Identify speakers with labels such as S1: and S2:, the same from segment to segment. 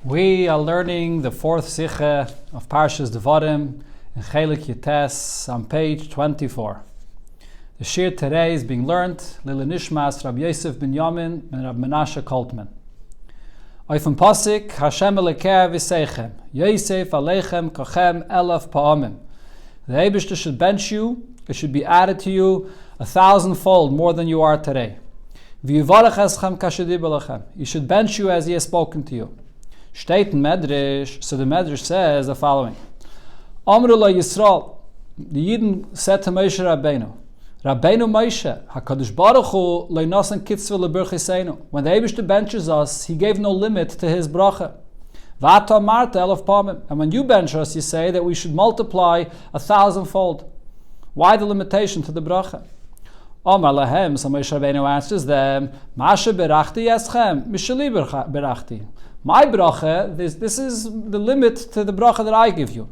S1: We are learning the fourth Sikha of Parshas Devarim in Chelek Yates on page 24. The shir today is being learned Lili Nishmas Rabbi Yosef ben Yamin and Rabbi Menashe Koltman. Oifem Pasik Hashem Elekeh V'Seichem Yosef Aleichem Kachem Elef Pa'amim. The Eibishter should bench you, it should be added to you 1,000-fold more than you are today. V'yivarech eschem kashedi belechem. He should bench you as he has spoken to you. Steht in Medrash, so the Medrash says the following. Amru la Yisrael, the Yidden said to Moshe Rabbeinu, Rabbeinu Moshe, HaKadosh Baruch Hu le'nasan kitzvah le'berchiseinu. When the Eibishter benches us, he gave no limit to his bracha. V'ata marta elef pamim. And when you bench us, you say that we should multiply 1,000-fold. Why the limitation to the bracha? Omar lahem, so Moshe Rabbeinu answers them, Masha berachti eschem, mishali berachti. My bracha, this is the limit to the bracha that I give you.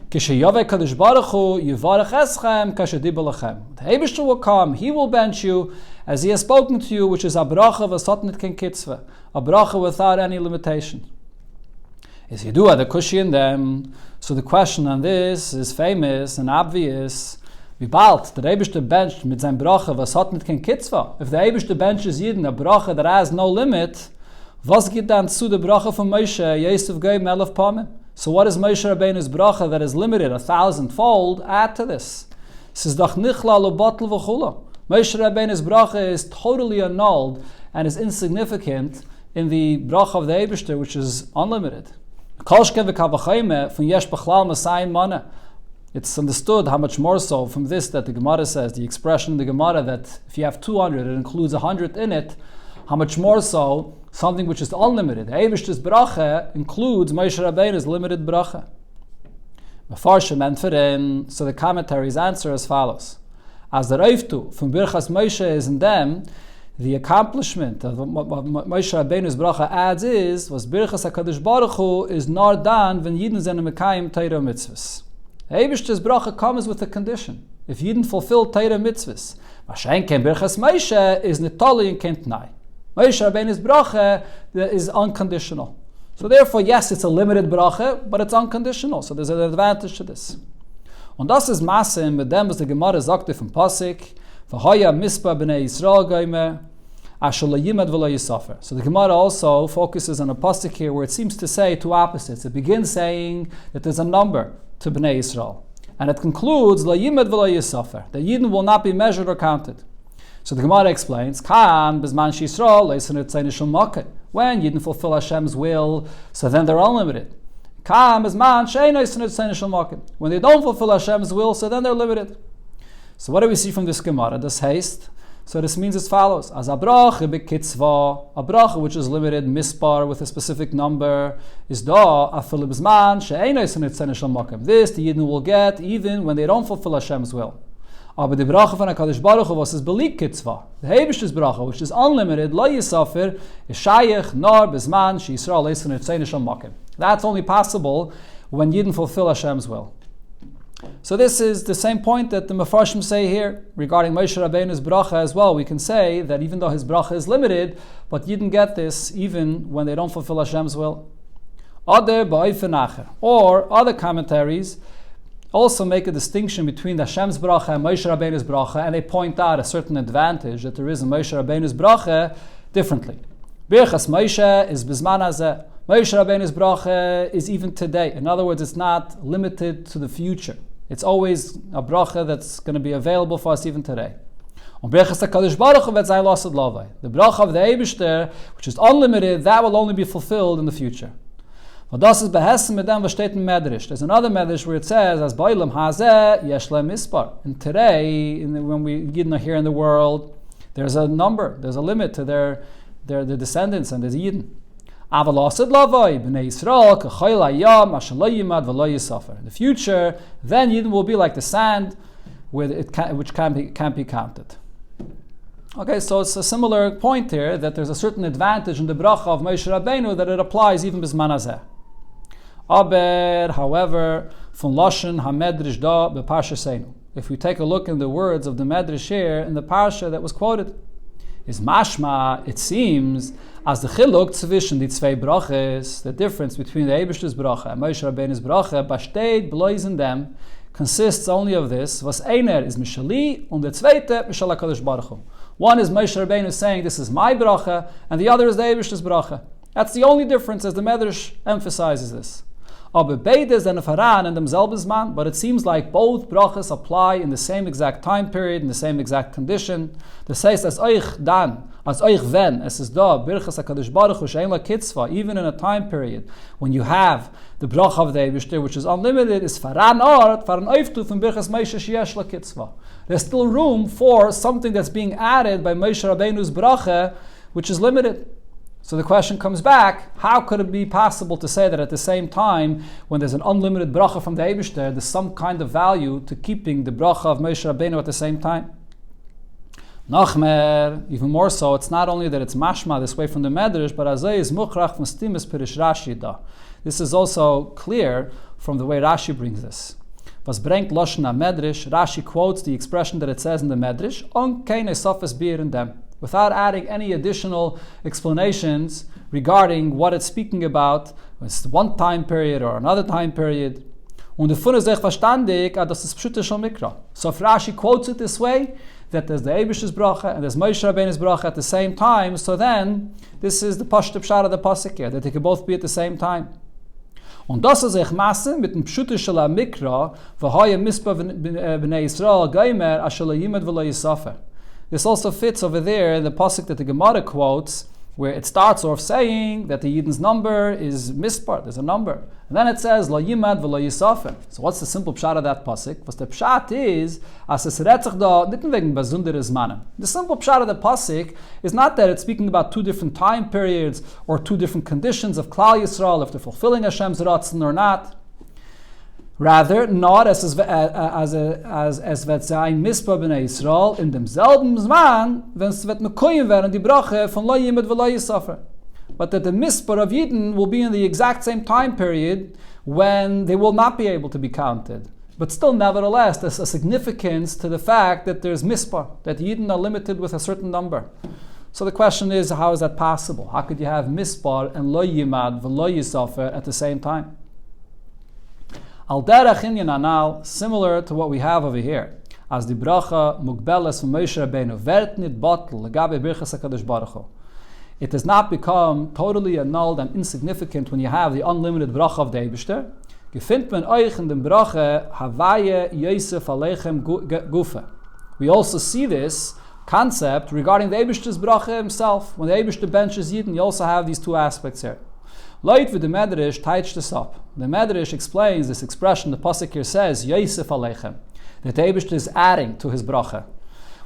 S1: Kishayove Kadosh Baruch Hu yivarech eschem kashedi belachem. The Eibishter will come, he will bench you as he has spoken to you, which is a bracha v'sotnit ken kitzvah, a bracha without any limitation. Is Yidua the kushi in them? So the question on this is famous and obvious. Wie bald the Eibishter benched mit sein bracha v'sotnit ken kitzvah. If the Eibishter benches Yidden a bracha that has no limit, was geht dann zu der bracha von Moshe Yosef gave elef pamim? So what is Moshe Rabbeinu's bracha that is limited 1,000-fold? Add to this. Says doch nichla lo batel v'chula. Moshe Rabbeinu's bracha is totally annulled and is insignificant in the bracha of the Eibishter, which is unlimited. Kolshke v'kavachayme from yesh b'chlal masayim mana. It's understood how much more so from this that the Gemara says, the expression in the Gemara that if you have 200, it includes 100 in it. How much more so something which is unlimited. The Eibishter's bracha includes Moshe Rabbeinu's limited bracha. So the commentaries answer as follows. As the Reiftu from Birchas Moshe is in them, the accomplishment of what Moshe Rabbeinu's bracha adds was Birchas HaKadosh Baruch Hu is nar dan when Yidden zene mekayim Torah mitzvahs. The Eibishter's bracha comes with a condition. If Yidden fulfill Torah mitzvahs, Mashen ken Birchas Moshe is nitali and kentnai. Moshe Rabbeinu's bracha is unconditional. So therefore, yes, it's a limited bracha, but it's unconditional. So there's an advantage to this. Und das ist Masse, mit dem was the Gemara sagte from Pasik, v'haya mispa b'nei Yisrael goymer, asher lo yimad v'lo yisafer. So the Gemara also focuses on a Pasik here where it seems to say two opposites. It begins saying that there's a number to b'nei Yisrael. And it concludes, lo yimad v'lo yisafer. The Yidden will not be measured or counted. So the Gemara explains, Kan bezman shisrael leisenet zaynishul makeh. When Yidden fulfill Hashem's will, so then they're unlimited. Kan bezman shein leisenet zaynishul makeh. When they don't fulfill Hashem's will, so then they're limited. So what do we see from this Gemara? This haste. So this means as follows: as a bracha bekitzva, a bracha which is limited, mispar with a specific number, is da afil bezman shein leisenet zaynishul makeh. This the Yidden will get even when they don't fulfill Hashem's will. Aber the bracha von HaKadosh Baruch Hu was belik kitzvah. The Eibishter's bracha, which is unlimited, lo yisafer, is shayich nor bezman she Yisrael leisen etzein shal makim. That's only possible when Yidden fulfill Hashem's will. So this is the same point that the Mefarshim say here regarding Moshe Rabbeinu's bracha as well. We can say that even though his bracha is limited, but Yidden get this even when they don't fulfill Hashem's will. Other ba'ofen acher, or other commentaries also make a distinction between Hashem's bracha and Moshe Rabbeinu's bracha, and they point out a certain advantage that there is in Moshe Rabbeinu's bracha differently. Birchas Moshe is bizman hazeh. Moshe Rabbeinu's bracha is even today. In other words, it's not limited to the future. It's always a bracha that's going to be available for us even today. On Birchas HaKadosh Baruch Hu v'tzai lasad lavai. The bracha of the Eibishter, which is unlimited, that will only be fulfilled in the future. Das is behessen mit dem, was steht in Medrash. There's another Medrash where it says, as Bailam hazeh yesh le mispar. And today, when we Yidden are here in the world, there's a number, there's a limit to their descendants, and there's Yidden. Aval asid lavai b'nei Yisrael k'chayil hayam asher lo yimad v'lo yisafer. In the future, then Yidden will be like the sand, which can't be counted. Okay, so it's a similar point here that there's a certain advantage in the bracha of Moshe Rabbeinu that it applies even b'zman hazeh. Aber, however, from Lashon HaMedrash da beParshaseinu. If we take a look in the words of the Medrash here in the Parsha that was quoted, is mashma, it seems, as the chiluk zwischen die zwei brachas, the difference between the Eibishter's bracha and Moshe Rabbeinu's bracha, besteht bloß in them, consists only of this, was einer is mishali, und der zweite mishal HaKadosh Baruch Hu. One is Moshe Rabbeinu saying, this is my bracha, and the other is the Eibishter's bracha. That's the only difference, as the Medrash emphasizes this. Aber beide sind voran in demselben Zman, but it seems like both brachas apply in the same exact time period, in the same exact condition. Das heißt, as euch wenn, es ist da, Birchas HaKadosh Baruch Hu, she'en la kitzvah, even in a time period, when you have the bracha of the Eibishter, which is unlimited, is faran art, faran oiftu from Birchas Moshe sheyesh la kitzvah. There's still room for something that's being added by Moshe Rabbeinu's bracha, which is limited. So the question comes back, how could it be possible to say that at the same time, when there's an unlimited bracha from the Eibishter, there's some kind of value to keeping the bracha of Moshe Rabbeinu at the same time? Nachmer, even more so, it's not only that it's mashma this way from the Medrash, but azay is mukhrach from stimus perish Rashi da. This is also clear from the way Rashi brings this. Was bringt Lashon Medrash, Rashi quotes the expression that it says in the Medrash, on keine sofes bier in them, without adding any additional explanations regarding what it's speaking about, it's one time period or another time period. Und gefunden sich verstandig, dass es pshutte shel mikra. So if Rashi quotes it this way, that there's the Eibishter's bracha and there's Moshe Rabbeinu's bracha at the same time, so then this is the pashut pshat of the pasuk here, that they could both be at the same time. Und das ist sich massen mit dem pshutte shel mikra, v'haya mispa b'nei Yisrael geimer asher lo yimad v'lo yisafer. This also fits over there in the pasuk that the Gemara quotes, where it starts off saying that the Yidden's number is mispar, there's a number. And then it says, Lo yimad v'lo yisafer. So what's the simple pshat of that pasuk? What the pshat is, as es retzach da, nitten wegen besonderes mannen. The simple pshat of the pasuk is not that it's speaking about two different time periods or two different conditions of Klal Yisrael, if they're fulfilling Hashem's ratzon or not. Rather, not as wird sein Mispa b'nei Yisrael in demselben Zman, wenn es wird mekoyim werden die Brache von Lo Yimad v'Lo Yisafer. But that the Mispa of Yidden will be in the exact same time period when they will not be able to be counted. But still, nevertheless, there's a significance to the fact that there's Mispa, that Yidden are limited with a certain number. So the question is, how is that possible? How could you have Mispa and Lo Yimad v'Lo Yisafer at the same time? Al derech inyan anal, similar to what we have over here, as the bracha mugbeles from Moshe Rabbeinu vert nit botl legabe birchas HaKadosh Baruch Hu. It does not become totally annulled and insignificant when you have the unlimited bracha of the Eibishter. Gefindt men euch in dem bracha havaye Yosef aleichem gufe. We also see this concept regarding the Eibishter's bracha himself. When the Eibishter benches Yidden, you also have these two aspects here. Leit with the Medrash teach this up. The Medrash explains this expression. The pasuk here says Yosef aleichem, that the Eibishter is adding to his bracha.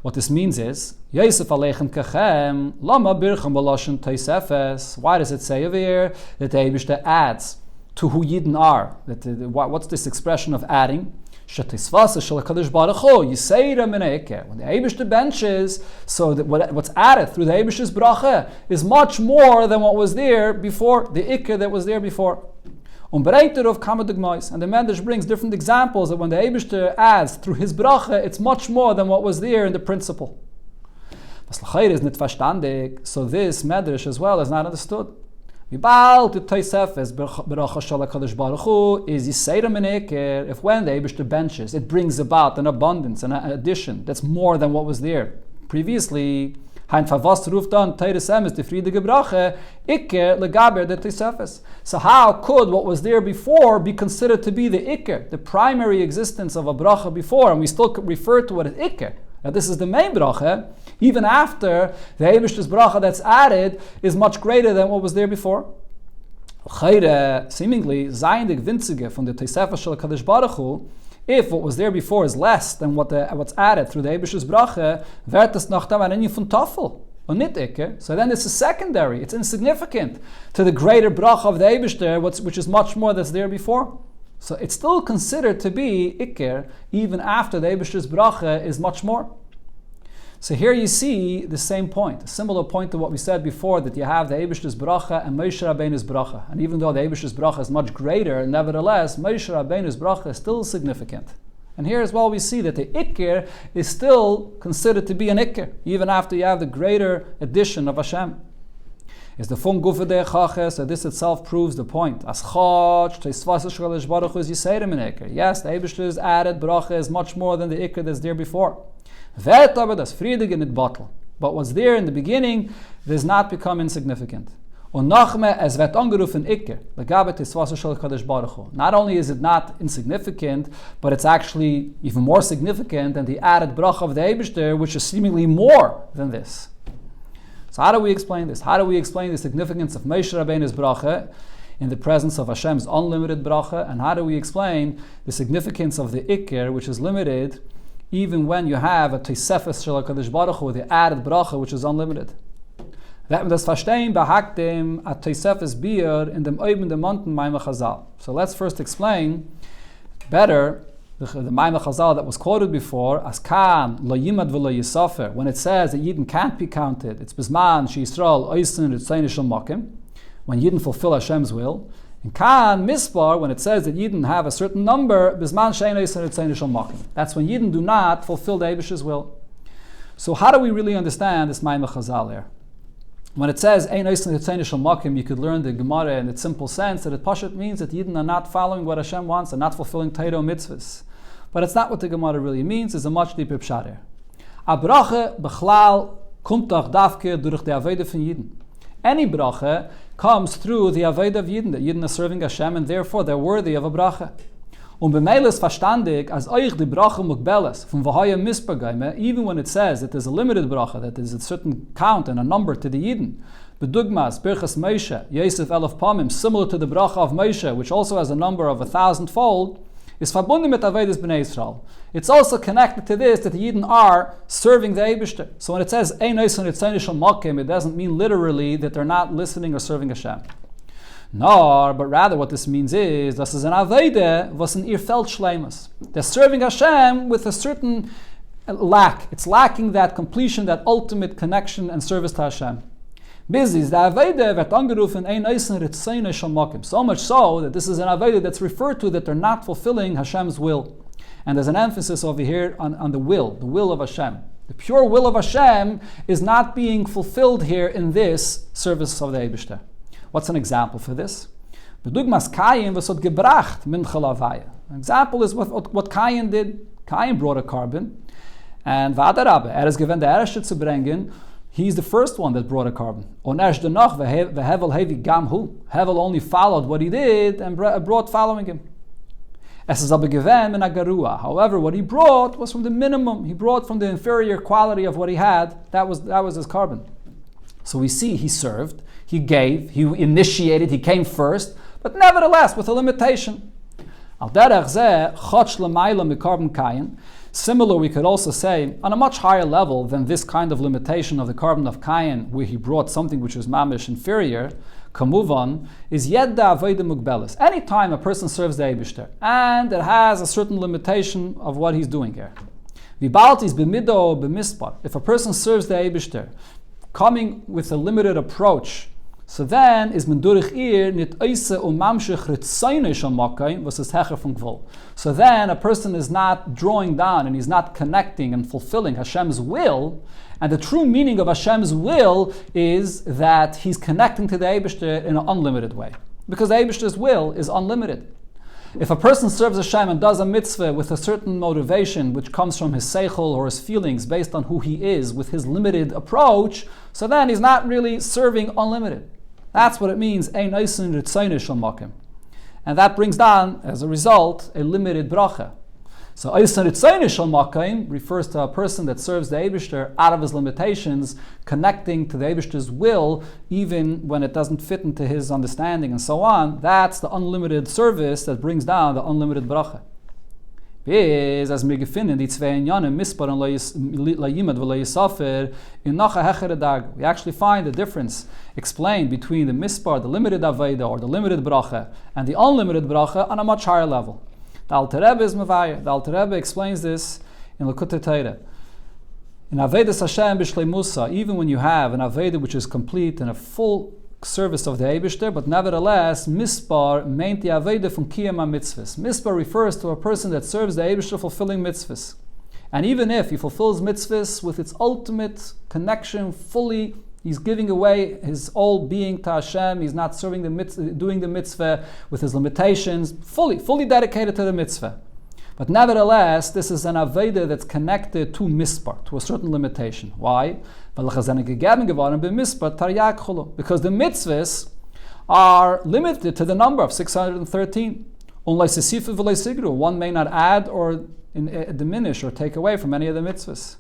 S1: What this means is Yosef aleichem kachem lama birchem b'lashon teisefes. Why does it say over here that the Eibishter adds to who Yidden are? What's this expression of adding? When the Eibishter benches, so that what's added through the Eibishter's bracha is much more than what was there before, the Iker that was there before. And the Medrash brings different examples that when the Eibishter adds through his bracha, it's much more than what was there in the principle. So this Medrash as well is not understood. If when the Eibishter benches, it brings about an abundance, an addition that's more than what was there previously. So how could what was there before be considered to be the Iker, the primary existence of a bracha before, and we still refer to it as Iker? Now this is the main bracha, even after the Eibishter's bracha that's added is much greater than what was there before. Seemingly, zayin de gwinzige from the Tosefah shel HaKadosh Baruch Hu, if what was there before is less than what's added through the Eibishter's bracha, wird es noch da ein von Tafel, und nicht Iker. So then it's a secondary, it's insignificant to the greater bracha of the Eibishter, which is much more that's there before. So it's still considered to be Iker, even after the Eibishter's bracha is much more. So here you see the same point, a similar point to what we said before, that you have the Eibishter's bracha and Moshe Rabbeinu's bracha. And even though the Eibishter's bracha is much greater, nevertheless, Moshe Rabbeinu's bracha is still significant. And here as well we see that the Iker is still considered to be an Iker, even after you have the greater addition of Hashem. Is the fun gufa de chaches, so this itself proves the point. As chach, teisvas shalish baruch is yisayim in Iker. Yes, the Eibishter's added bracha is much more than the Iker that's there before. Vet aber das friedige nit bottle. But what's there in the beginning does not become insignificant. Und nachme es wird angerufen Iker. Legabe teisvas shalish kadosh baruch hu. Not only is it not insignificant, but it's actually even more significant than the added bracha of the Eibishter, which is seemingly more than this. So how do we explain this? How do we explain the significance of Moshe Rabbeinu's bracha in the presence of Hashem's unlimited bracha? And how do we explain the significance of the Iker, which is limited, even when you have a Tosefes Shel HaKadosh Baruch Hu, the added bracha, which is unlimited? That das verstehen behagt dem a Tosefes Bier in dem Oben dem Mountain Maimah Chazal. So let's first explain better the Maimah Chazal that was quoted before, as kan lo yimad v'lo yisafer, when it says that Yidden can't be counted, it's bisman she Yisrael oisen ritzayin shel makim, when Yidden fulfill Hashem's will, and kan mispar, when it says that Yidden have a certain number, bisman shein oisen ritzayin shel makim. That's when Yidden do not fulfill the Eibishter's will. So how do we really understand this Maimah Chazal here? When it says ein oisen ritzayin shel makim, you could learn the Gemara in its simple sense that it pashat means that Yidden are not following what Hashem wants and not fulfilling Torah mitzvahs. But it's not what the Gemara really means. It's a much deeper pshat here. A brache bechlal kommt doch davke durch die Avodah von Yidden. Any brache comes through the Avodah of Yidden, that Yidden are serving Hashem, and therefore they're worthy of a brache. Und bemeil ist verstandig, als euch die brache mukbeles von v'haya mispergeime, even when it says that there's a limited brache, that there's a certain count and a number to the Yidden. Bedugmas, Birchas Moshe, Yosef Elef Pamim, similar to the bracha of Moshe, which also has a number of 1,000-fold, is verbunden mit Avodas Bnei Yisrael. It's also connected to this that the Yidden are serving the Eibishter. So when it says Ein Oisen Ritzayin Shel Makim, it doesn't mean literally that they're not listening or serving Hashem. Nor, but rather what this means is das is an Avodah was in ihr Feld Shleimus. They're serving Hashem with a certain lack. It's lacking that completion, that ultimate connection and service to Hashem. Bizis, the Avodah wird angerufen ein Eisen Ritzayin Shel Makim. So much so that this is an Avodah that's referred to that they're not fulfilling Hashem's will. And there's an emphasis over here on the will of Hashem. The pure will of Hashem is not being fulfilled here in this service of the Eibishter. What's an example for this? Bedugmas Kayin was gebracht min chalavaya. An example is what Kayin did. Kayin brought a carbon, and Vadarabbe, is given the Ereshit zu bringen. He's the first one that brought a carbon. On Eresh denach vehevel hevi gamhu. Hevel only followed what he did and brought following him. Es is aber given min agarua. However, what he brought was from the minimum. He brought from the inferior quality of what he had. That was his carbon. So we see he served, he gave, he initiated, he came first, but nevertheless with a limitation. Al derech zeh chotsh l'mayla mikarbon kayin. Similar, we could also say, on a much higher level than this kind of limitation of the carbon of Kayin, where he brought something which was mamish inferior, kamuvon, is yet the avodah mugbelis. Anytime a person serves the Eibishter, and it has a certain limitation of what he's doing here. Vibaltis b'mido b'mispar. If a person serves the Eibishter, coming with a limited approach, so then is men durch ihr nit eise mamshich ritzayin shel makim was es hecher von gvul. So then a person is not drawing down and he's not connecting and fulfilling Hashem's will. And the true meaning of Hashem's will is that he's connecting to the Eibishter in an unlimited way. Because the Eibishter's will is unlimited. If a person serves Hashem and does a mitzvah with a certain motivation which comes from his seichel or his feelings based on who he is with his limited approach, so then he's not really serving unlimited. That's what it means, ein oisen ritzayin shel makim. And that brings down, as a result, a limited bracha. So oisen ritzayin shel makim refers to a person that serves the Eibishter out of his limitations, connecting to the Eibishter's will, even when it doesn't fit into his understanding and so on. That's the unlimited service that brings down the unlimited bracha. Is as mir gefinden die zwei Inyanim mispar und la yimad v'la yisafer in nacha hechere dag. We actually find the difference explained between the mispar, the limited aveda or the limited bracha, and the unlimited bracha on a much higher level. The Alter Rebbe is mevayeh. The Alter Rebbe explains this in Lekutei Torah. In avedas Hashem b'shlei Musa, even when you have an aveda which is complete and a full service of the Eibishter, but nevertheless, mispar meint the aveda from kiyam mitzvahs. Mispar refers to a person that serves the Eibishter fulfilling mitzvahs. And even if he fulfills mitzvahs with its ultimate connection fully, he's giving away his whole being to Hashem, he's not serving the mitzvah, doing the mitzvah with his limitations, fully dedicated to the mitzvah. But nevertheless, this is an aveda that's connected to mispar, to a certain limitation. Why? Because the mitzvahs are limited to the number of 613. One may not add or diminish or take away from any of the mitzvahs.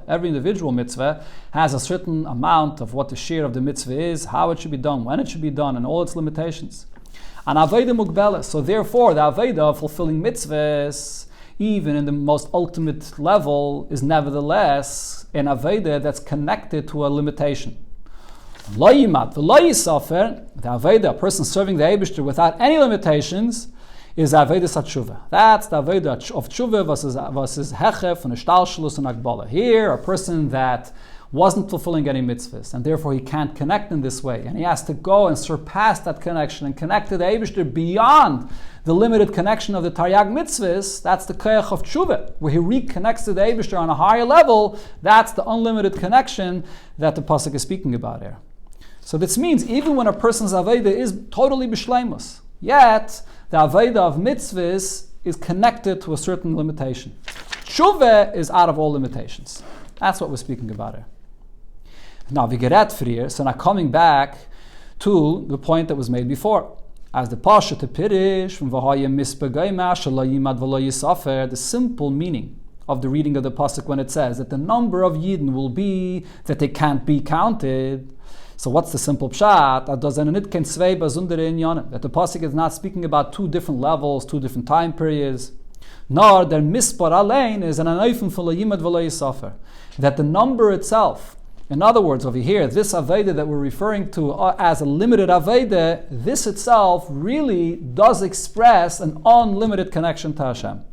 S1: Every individual mitzvah has a certain amount of what the shear of the mitzvah is, how it should be done, when it should be done, and all its limitations. And aveda mugbela. So therefore, the aveda of fulfilling mitzvahs, even in the most ultimate level, is nevertheless an aveda that's connected to a limitation. Lo yimad v'lo yisofer, the aveda, a person serving the Eibishter without any limitations, is aveda tshuva. That's the aveda of tshuva versus hechef and ishtalshelus and agbala. Here, a person that wasn't fulfilling any mitzvahs, and therefore he can't connect in this way, and he has to go and surpass that connection and connect to the Eibishter beyond the limited connection of the Taryag mitzvahs. That's the koyach of tshuva, where he reconnects to the Eibishter on a higher level. That's the unlimited connection that the pasuk is speaking about here. So this means even when a person's aveda is totally b'shleimus, yet the aveda of mitzvahs is connected to a certain limitation. Tshuva is out of all limitations. That's what we're speaking about here. Now, we get at frier, so now coming back to the point that was made before. As the Pasha to Pirish, from Vahaya Mispagayma, Shalayimad Valoyi Safer, the simple meaning of the reading of the Pasuk when it says that the number of Yidden will be that they can't be counted. So what's the simple pshat? That the Pasuk is not speaking about two different levels, two different time periods. Nor their mispar alein is an anayfim Valoyimad Valoyi Safer. That the number itself, in other words, over here, this Aveda that we're referring to as a limited Aveda, this itself really does express an unlimited connection to Hashem.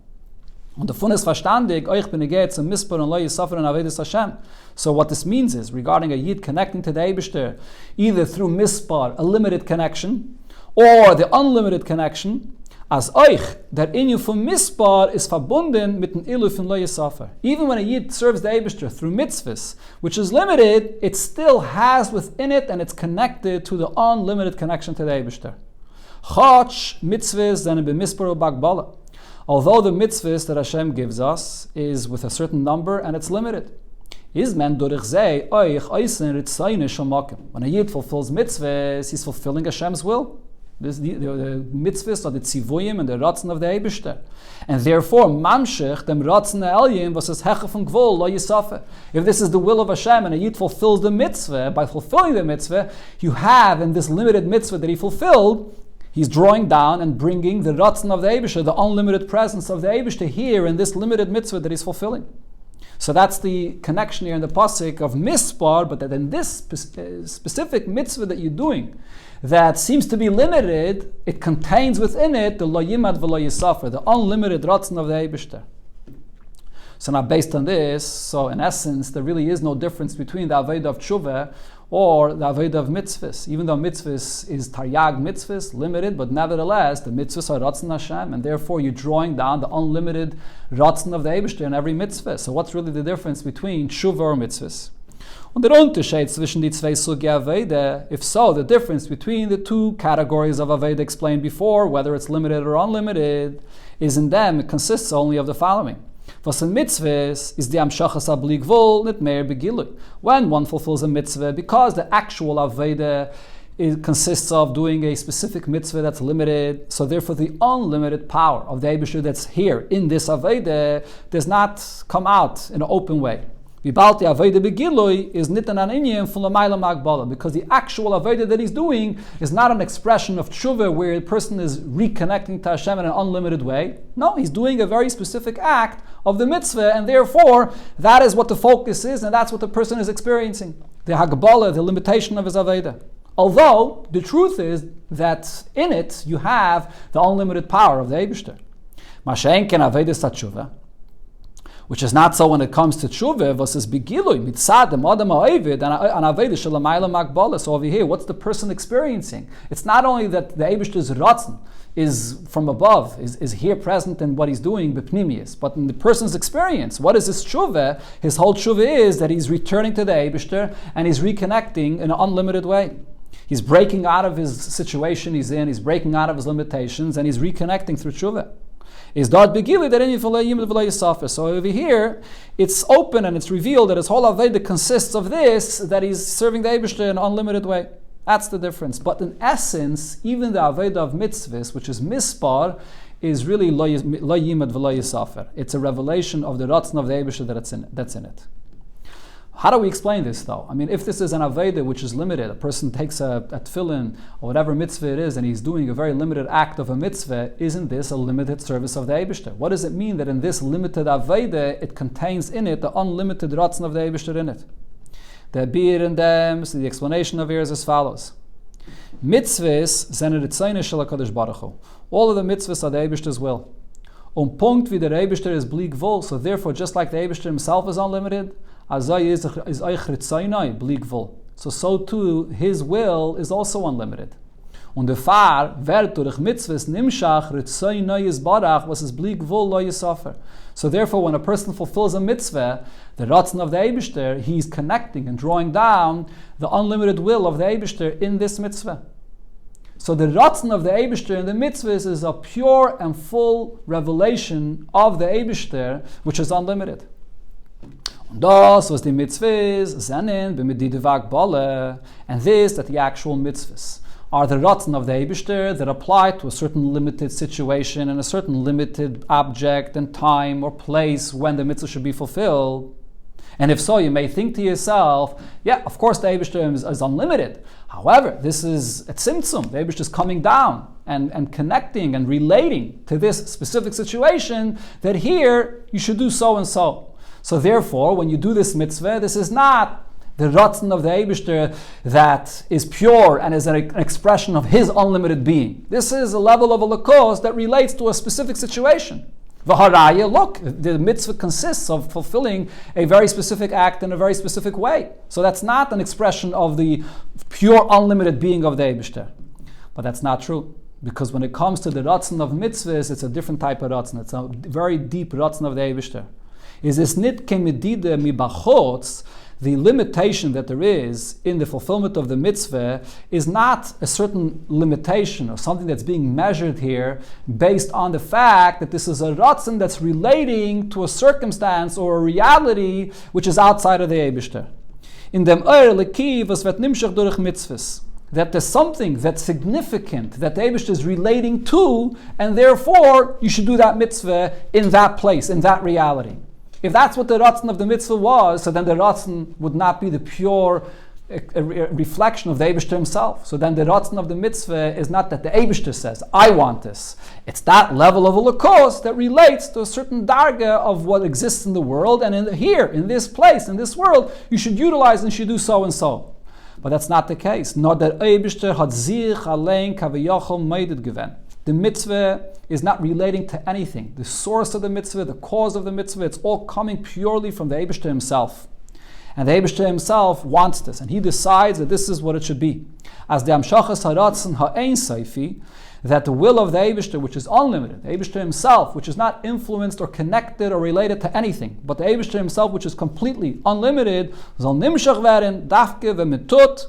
S1: Und davon ist verstandig, euch benegeht zum Mispar und Loi Yisafar und Avedas Hashem. So what this means is, regarding a Yid connecting to the Eibishter, either through Mispar, a limited connection, or the unlimited connection, as euch, der Inyu von Mispar is verbunden mit dem Ilu von Lo Yisafar. Even when a Yid serves the Eibishter through mitzvahs, which is limited, it still has within it, and it's connected to the unlimited connection to the Eibishter. Chach mitzvahs zene b'mispar u'bagbala. Although the mitzvahs that Hashem gives us is with a certain number and it's limited. When a Yid fulfills mitzvahs, he's fulfilling Hashem's will. The mitzvahs are the tzivuyim and the ratzon of the Eibishter. And therefore, mamshech dem ratzon ha'elyin was his hecha von gvul lo yisafe. If this is the will of Hashem and a Yid fulfills the mitzvah, by fulfilling the mitzvah, you have in this limited mitzvah that he fulfilled, he's drawing down and bringing the ratzon of the Eibishter, the unlimited presence of the Eibishter here in this limited mitzvah that he's fulfilling. So that's the connection here in the pasuk of mispar, but that in this specific mitzvah that you're doing, that seems to be limited, it contains within it the lo yimad v'lo yisafar, the unlimited ratzon of the Eibishter. So now based on this, so in essence, there really is no difference between the Aveda of Tshuva or the Aveda of mitzvahs. Even though mitzvahs is taryag mitzvahs, limited, but nevertheless, the mitzvahs are ratzon Hashem, and therefore you're drawing down the unlimited ratzon of the Eibishter in every mitzvah. So what's really the difference between Tshuva or mitzvahs? Und der Unterschied zwischen die zwei Sugi Aveda, if so, the difference between the two categories of Aveda explained before, whether it's limited or unlimited, is in them, it consists only of the following. Was in mitzvahs is the amshachas abli gvul nit mehr begilui. When one fulfills a mitzvah, because the actual Aveda consists of doing a specific mitzvah that's limited, so therefore the unlimited power of the Eibishter that's here in this Aveda does not come out in an open way. Vibalti Aveda begilui is nit an inyan from l'mayla magbala, because the actual Aveda that he's doing is not an expression of tshuva where the person is reconnecting to Hashem in an unlimited way. No, he's doing a very specific act of the mitzvah, and therefore that is what the focus is, and that's what the person is experiencing. The hagbala, the limitation of his Aveda. Although the truth is that in it you have the unlimited power of the Eibishter. Mashenken Aveda satshuva. which is not so when it comes to tshuva versus bigilui mitzad the adam ha'ovid and aveda shelamayla makbala. So over here, what's the person experiencing? It's not only that the Eibishter's ratzon is from above, is here present in what he's doing, b'pnimius, but in the person's experience, what is his tshuva? His whole tshuva is that he's returning to the Eibishter and he's reconnecting in an unlimited way. He's breaking out of his situation he's in, he's breaking out of his limitations, and he's reconnecting through tshuva. Is dot begili that any yisafir. So over here, it's open and it's revealed that his whole aveda consists of this, that he's serving the Eibishter in an unlimited way. That's the difference. But in essence, even the aveda of mitzvahs, which is mispar, is really lo yimad v'lo yisafir. It's a revelation of the ratzon of the Eibishter that's in it. How do we explain this, though? I mean, if this is an aveda which is limited, a person takes a tefillin or whatever mitzvah it is, and he's doing a very limited act of a mitzvah, isn't this a limited service of the Eibishter? What does it mean that in this limited aveda, it contains in it the unlimited ratzon of the Eibishter in it? The bir and them, so the explanation of here is as follows. Mitzvahs zene ritzaynah shel HaKadosh Baruch Hu. All of the mitzvahs are the Eibishter's will. Punkt wie der Eibishter is blig vol, so therefore just like the Eibishter himself is unlimited, so too his will is also unlimited. Und der Fahr wird durch Mitzvahs nimshach ritzaynah yisbarach, was is blig vol lo yisafer. So therefore, when a person fulfills a mitzvah, the ratzon of the Eibishter, he's connecting and drawing down the unlimited will of the Eibishter in this mitzvah. So the ratzon of the Eibishter in the mitzvahs is a pure and full revelation of the Eibishter, which is unlimited. Das was the mitzvahs zenin b'medidivak bale, and this that the actual mitzvahs are the ratzon of the Eibishter that apply to a certain limited situation and a certain limited object and time or place when the mitzvah should be fulfilled. And if so, you may think to yourself, yeah, of course the Eibishter is unlimited. However, this is a tzimtzum. The Eibishter is coming down and connecting and relating to this specific situation that here you should do so and so. So therefore, when you do this mitzvah, this is not the ratzon of the Eibishter that is pure and is an expression of his unlimited being. This is a level of a lakos that relates to a specific situation. V'haraya, look, the mitzvah consists of fulfilling a very specific act in a very specific way. So that's not an expression of the pure unlimited being of the Eibishter. But that's not true. Because when it comes to the ratzon of mitzvahs, it's a different type of ratzon. It's a very deep ratzon of the Eibishter. Is this nit kemedide mibachotz? The limitation that there is in the fulfillment of the mitzvah is not a certain limitation or something that's being measured here based on the fact that this is a ratzon that's relating to a circumstance or a reality which is outside of the Eibishter. In dem leki was vet nimshach durch mitzvahs, that there's something that's significant that the Eibishter is relating to, and therefore you should do that mitzvah in that place, in that reality. If that's what the ratzon of the mitzvah was, so then the ratzon would not be the pure reflection of the Eibishter himself. So then the ratzon of the mitzvah is not that the Eibishter says, I want this. It's that level of a lakos that relates to a certain darga of what exists in the world, and in this place, in this world, you should utilize and should do so and so. But that's not the case. Not that Eibishter hat sich allein kaviyachol meidet gewen. The mitzvah is not relating to anything. The source of the mitzvah, the cause of the mitzvah, it's all coming purely from the Eibishter himself. And the Eibishter himself wants this, and he decides that this is what it should be. As the Amshachas Haratzon Ha'ein Seifi, that the will of the Eibishter, which is unlimited, the Eibishter himself, which is not influenced or connected or related to anything, but the Eibishter himself, which is completely unlimited, zal nimshach werden, dafke ve'metut,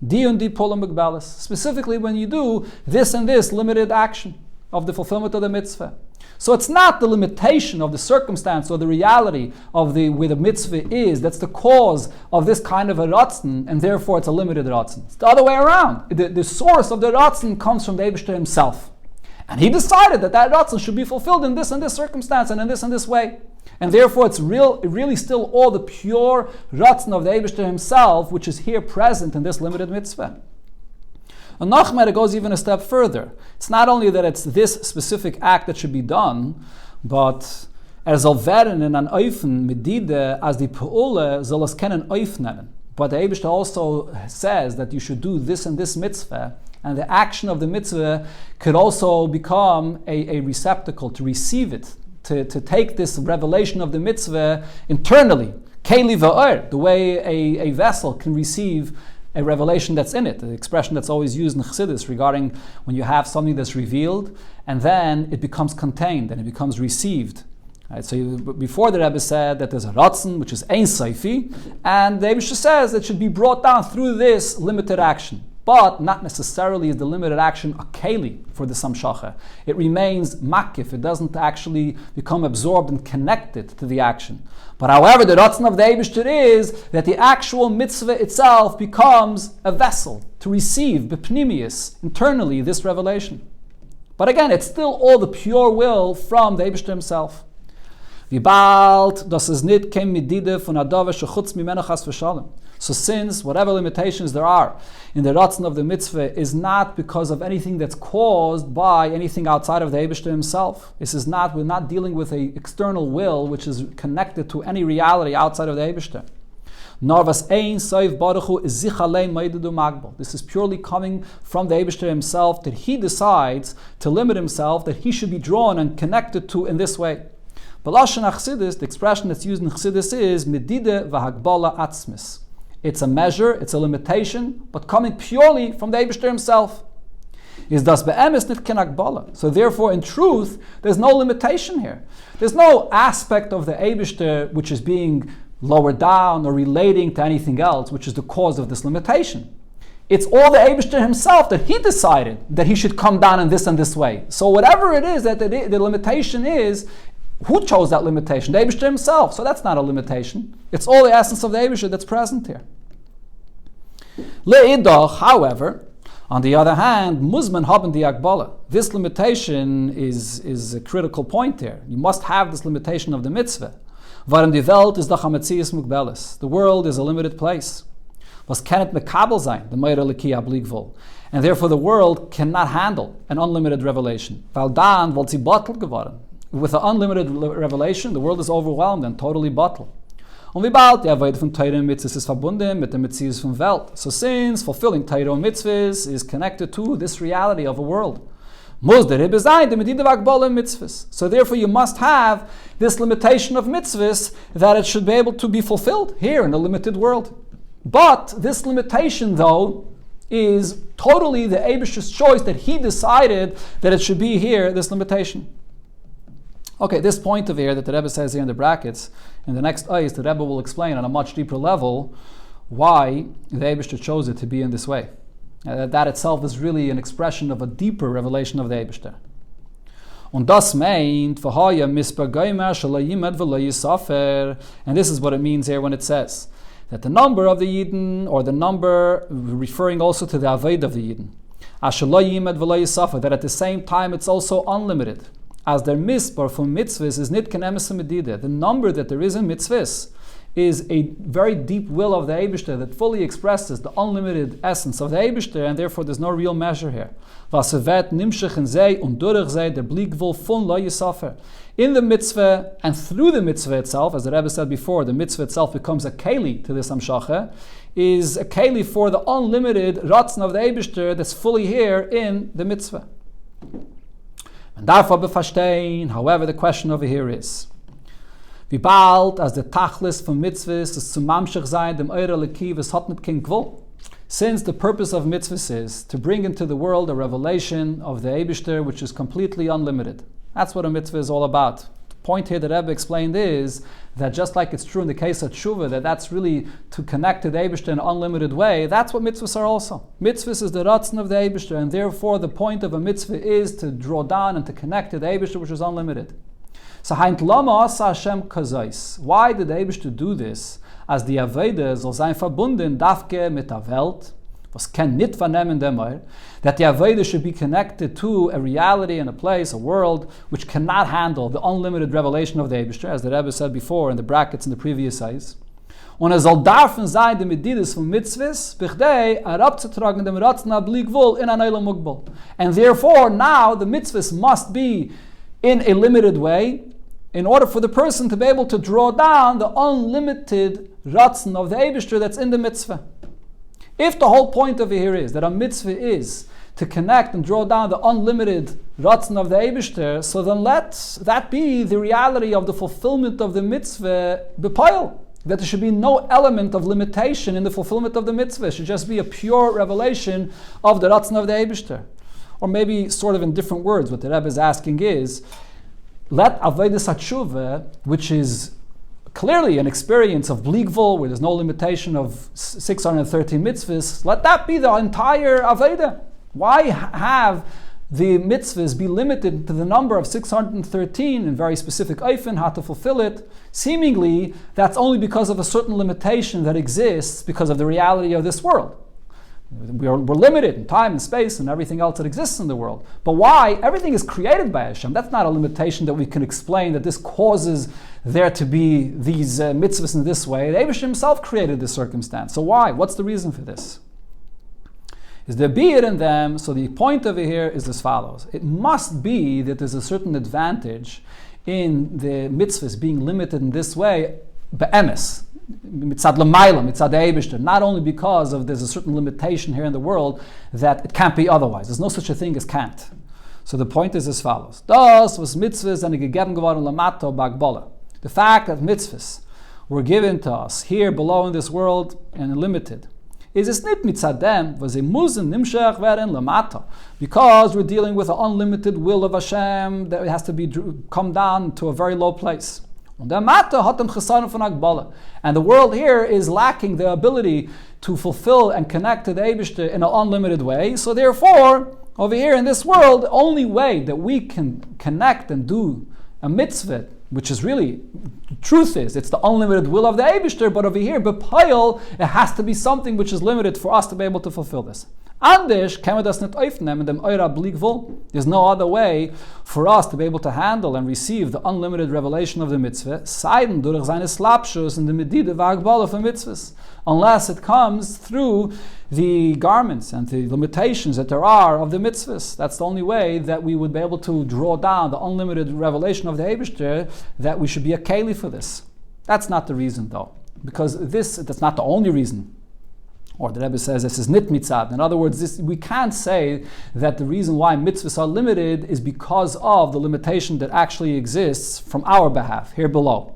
S1: di und di polam begbalis. Specifically when you do this and this limited action of the fulfillment of the mitzvah. So it's not the limitation of the circumstance or the reality of where the mitzvah is that's the cause of this kind of a ratzon, and therefore it's a limited ratzon. It's the other way around. The source of the ratzon comes from the Eibishter himself. And he decided that ratzon should be fulfilled in this circumstance and in this way. And therefore it's really still all the pure ratzon of the Eibishter himself, which is here present in this limited mitzvah. And Nachmer, it goes even a step further. It's not only that it's this specific act that should be done, but soll werden in an Eufen medide as die Peule soll es keinen Euf nennen. But the Eibishter also says that you should do this and this mitzvah, and the action of the mitzvah could also become a receptacle to receive it, to take this revelation of the mitzvah internally. Keli va'or, the way a vessel can receive a revelation that's in it, the expression that's always used in Chassidus regarding when you have something that's revealed and then it becomes contained and it becomes received. Right, so before the Rebbe said that there's a ratzon, which is ein seifi, and the Eibusher says it should be brought down through this limited action. But not necessarily is the limited action a keli for the samshacha. It remains makif. It doesn't actually become absorbed and connected to the action. But however, the ratzon of the Eibusher is that the actual mitzvah itself becomes a vessel to receive b'pnimius, internally, this revelation. But again, it's still all the pure will from the Eibusher himself. So since whatever limitations there are in the ratzon of the mitzvah is not because of anything that's caused by anything outside of the Eibusher himself. We're not dealing with an external will which is connected to any reality outside of the Eibusher. This is purely coming from the Eibusher himself, that he decides to limit himself, that he should be drawn and connected to in this way. But Lashon Chassidus, the expression that's used in Chassidus is medide v'hagbala atzmis. It's a measure, it's a limitation, but coming purely from the Eibusher himself. Is das be'emes nit ken hagbala. So therefore, in truth, there's no limitation here. There's no aspect of the Eibusher which is being lowered down or relating to anything else, which is the cause of this limitation. It's all the Eibusher himself that he decided that he should come down in this and this way. So whatever it is that the limitation is, who chose that limitation? The Eibusher himself. So that's not a limitation. It's all the essence of the Eibusher that's present here. Le'idach, however, on the other hand, muzman haben di agbala. This limitation is a critical point here. You must have this limitation of the mitzvah. Varim die Welt is doch hametzias mugbelis. The world is a limited place. Was kennet mekabel sein, the meire leki abligvol. And therefore the world cannot handle an unlimited revelation. Weil dan wollt sie bottled geworden. With an unlimited revelation, the world is overwhelmed and totally bottled. Und wie bald die Avodah von Torah und Mitzvahs ist verbunden mit der Metzius von Welt. So since fulfilling Torah and Mitzvahs is connected to this reality of a world, muss der Rebbe sein, der medide v'hagbala mitzvahs. So therefore you must have this limitation of mitzvahs that it should be able to be fulfilled here in a limited world. But this limitation, though, is totally the Eibusher's choice, that he decided that it should be here, this limitation. Okay, this point of here that the Rebbe says here in the brackets, in the next ayahs, the Rebbe will explain on a much deeper level why the Eibusher chose it to be in this way. That itself is really an expression of a deeper revelation of the Eibusher. Und das meint, and this is what it means here when it says that the number of the Yidden, or the number referring also to the Avodah of the Yidden, that at the same time it's also unlimited. As their mispar from mitzvahs is nit ken emes medida. The number that there is in mitzvahs is a very deep will of the Eibusher that fully expresses the unlimited essence of the Eibusher, and therefore there's no real measure here. In the mitzvah and through the mitzvah itself, as the Rebbe said before, the mitzvah itself becomes a keli to this amshacha, is a keli for the unlimited ratzon of the Eibusher that's fully here in the mitzvah. And therefore, however, the question over here is, wie bald as the tachlis from mitzvahs is zu mamshech sein dem eure leki was hat nit kein gwol. Since the purpose of mitzvahs is to bring into the world a revelation of the Eibusher which is completely unlimited. That's what a mitzvah is all about. The point here that Rebbe explained is that just like it's true in the case of tshuva, that's really to connect to the Eibusher in an unlimited way, that's what mitzvahs are also. Mitzvahs is the ratzon of the Eibusher, and therefore the point of a mitzvah is to draw down and to connect to the Eibusher which is unlimited. So Haint Lama Asa Hashem Kazais. Why did the Eibusher do this? As the Avodah soll sein verbunden dafke mit der Welt, was ken nit vernehmen demar, that the Avodah should be connected to a reality and a place, a world, which cannot handle the unlimited revelation of the Eibusher, as the Rebbe said before in the brackets in the previous ayahs. Und soll darfen sein die Medidas von Mitzvahs, bichdei herabzutragen dem Ratzon abligvul in an Eilam Mugbal. And therefore, now the Mitzvahs must be in a limited way, in order for the person to be able to draw down the unlimited ratzon of the Eibusher that's in the mitzvah. If the whole point of it here is that a mitzvah is to connect and draw down the unlimited Ratzon of the Eibishter, so then let that be the reality of the fulfillment of the mitzvah b'poil. That there should be no element of limitation in the fulfillment of the mitzvah. It should just be a pure revelation of the Ratzon of the Eibishter. Or maybe sort of in different words, what the Rebbe is asking is, let Avodas HaTshuvah, which is clearly an experience of Bligvul, where there's no limitation of 613 mitzvahs, let that be the entire Avodah. Why have the mitzvahs be limited to the number of 613 in very specific oifen, how to fulfill it? Seemingly, that's only because of a certain limitation that exists because of the reality of this world. We're limited in time and space and everything else that exists in the world. But why? Everything is created by Hashem. That's not a limitation that we can explain that this causes there to be these mitzvahs in this way. The Eibusher himself created this circumstance. So why? What's the reason for this? Is there be it in them? So the point over here is as follows. It must be that there's a certain advantage in the mitzvahs being limited in this way, be'emes, mitzad l'mayla, mitzad Eibishter, not only because of there's a certain limitation here in the world that it can't be otherwise. There's no such a thing as can't. So the point is as follows. Das was mitzvahs and gegeben geworden lamato b'agbola. The fact that mitzvahs were given to us here below in this world and limited is es nit mitzadem was a muzen nimshach werden lamato, because we're dealing with an unlimited will of Hashem that has to be come down to a very low place. And the world here is lacking the ability to fulfill and connect to the Eibishter in an unlimited way. So therefore, over here in this world, the only way that we can connect and do a mitzvah, which is really, truth is, it's the unlimited will of the Eibishter, but over here, b'payil, it has to be something which is limited for us to be able to fulfill this. Anders kann man das nicht aufnehmen, dem eura Bligvul. There's no other way for us to be able to handle and receive the unlimited revelation of the mitzvah, seiden durch seine Slapshus and the Medide v'agbala of mitzvahs, unless it comes through the garments and the limitations that there are of the mitzvahs. That's the only way that we would be able to draw down the unlimited revelation of the Eibishter, that we should be a keli for this. That's not the reason though, because that's not the only reason. Or the Rebbe says this is nit mitzad. In other words, we can't say that the reason why mitzvahs are limited is because of the limitation that actually exists from our behalf, here below.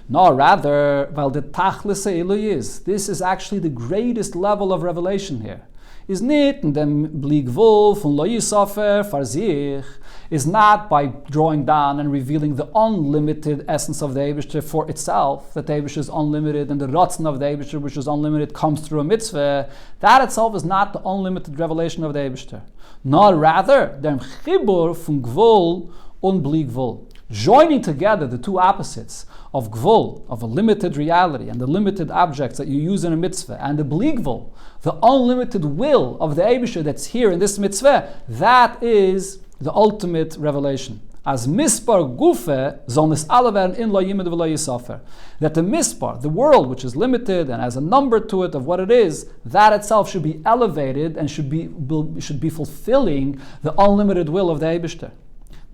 S1: No, rather, while the tachlis is, this is actually the greatest level of revelation here. Is nit in dem Bligvul von lo yisofer far sich, is not by drawing down and revealing the unlimited essence of the Eibishter for itself, that the Eibishter is unlimited and the Ratzon of the Eibishter, which is unlimited, comes through a mitzvah. That itself is not the unlimited revelation of the Eibishter. Nor rather, dem chibur von Gvul und Bligvul, joining together the two opposites of Gvul, of a limited reality, and the limited objects that you use in a mitzvah, and the Bligvul, the unlimited will of the Eibishter that's here in this mitzvah, that is the ultimate revelation. As mispar gufe zol nis'ala werden in lo yimid v'lo yisofer. That the mispar, the world which is limited and has a number to it of what it is, that itself should be elevated and should be fulfilling the unlimited will of the Eibishter.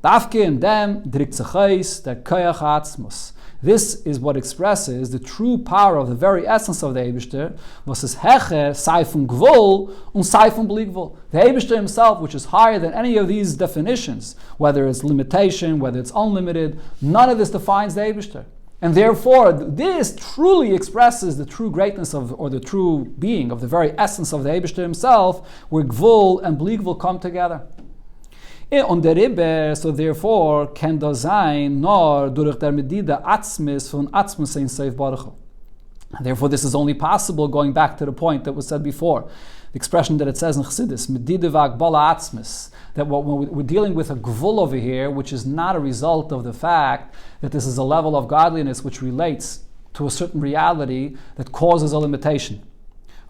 S1: Dafke in dem drikt zechais der koyach atzmus. This is what expresses the true power of the very essence of the Eibishter, was es hecher sei von Gvul und sei von Bligvul. The Eibishter himself, which is higher than any of these definitions, whether it's limitation, whether it's unlimited, none of this defines the Eibishter. And therefore, this truly expresses the true greatness of, or the true being of the very essence of the Eibishter himself, where Gvul and Bligvul come together. Und der Rebbe, so therefore, kann das sein, nur durch der Medida Atzmis von Atzmus ein Seif Baruch. Therefore, this is only possible, going back to the point that was said before, the expression that it says in Chassidus, Medida v'agbala Atzmis, that when we're dealing with a gvul over here, which is not a result of the fact that this is a level of godliness which relates to a certain reality that causes a limitation.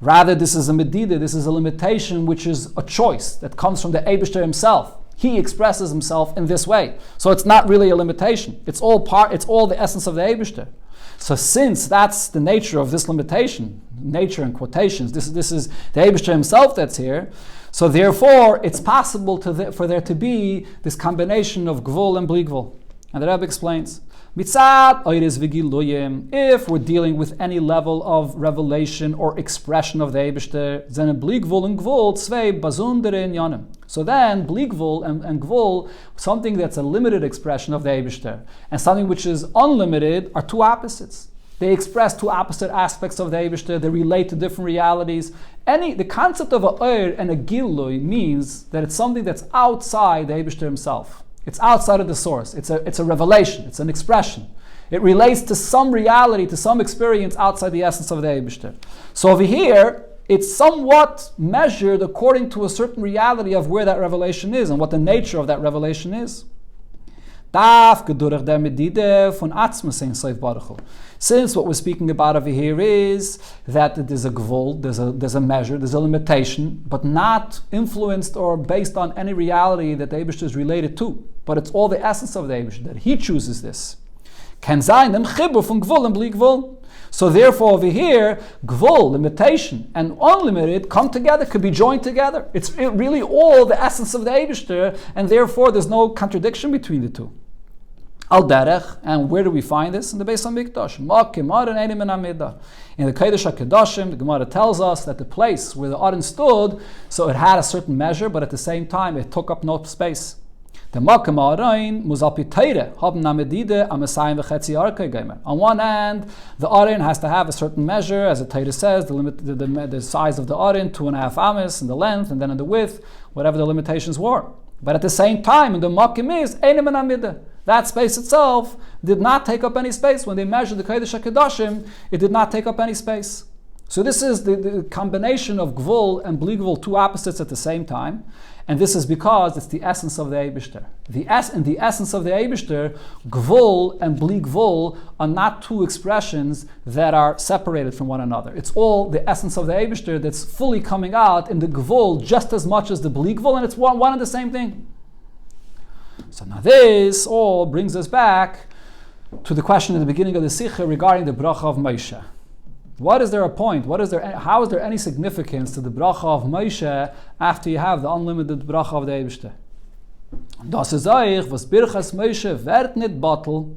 S1: Rather, this is a medida, this is a limitation which is a choice that comes from the Eibishter himself. He expresses himself in this way. So it's not really a limitation. It's all the essence of the Eibishter. So since that's the nature of this limitation, nature in quotations, this is the Eibishter himself that's here, so therefore it's possible for there to be this combination of Gvul and Bligvul. And the Rebbe explains, Mitzad oiris v'giluyim, if we're dealing with any level of revelation or expression of the Eibishter, then bli gvul and gvul tzvei bazundere inyanim. So then, bli gvul and gvul, something that's a limited expression of the Eibishter, and something which is unlimited, are two opposites. They express two opposite aspects of the Eibishter. They relate to different realities. The concept of a oir and a gilui means that it's something that's outside the Eibishter himself. It's outside of the source. It's a revelation. It's an expression. It relates to some reality, to some experience outside the essence of the Eibishter. So over here, it's somewhat measured according to a certain reality of where that revelation is and what the nature of that revelation is. Since what we're speaking about over here is that there's a gvul, there's a measure, there's a limitation, but not influenced or based on any reality that the Eibishter is related to, but it's all the essence of the Eibishter, that he chooses this. So therefore over here, gvul, limitation, and unlimited come together, could be joined together. It's really all the essence of the Eibishter, and therefore there's no contradiction between the two. Al derech, and where do we find this? In the Beis HaMikdash. In the Kodesh HaKadoshim, the Gemara tells us that the place where the Aron stood, so it had a certain measure, but at the same time it took up no space. The Makom Aron muzapi teire haben namedide amasayim v'chetzi arkei geimer. On one hand, the Aron has to have a certain measure, as the Torah says, the size of the Aron, 2.5 amas in the length, and then in the width, whatever the limitations were. But at the same time, in the Makom is einem namide. That space itself did not take up any space. When they measured the Kodesh HaKadoshim, it did not take up any space. So this is the combination of gvul and bli gvul, two opposites at the same time. And this is because it's the essence of the Eibishter. In the essence of the Eibishter, gvul and bli gvul are not two expressions that are separated from one another. It's all the essence of the Eibishter that's fully coming out in the gvul just as much as the bli gvul, and it's one and the same thing. So now this all brings us back to the question at the beginning of the Sikha regarding the bracha of Moshe. What is there a point? How is there any significance to the bracha of Moshe after you have the unlimited bracha of the Eibishter? Das ist euch, was birchas Moshe wird nicht batel,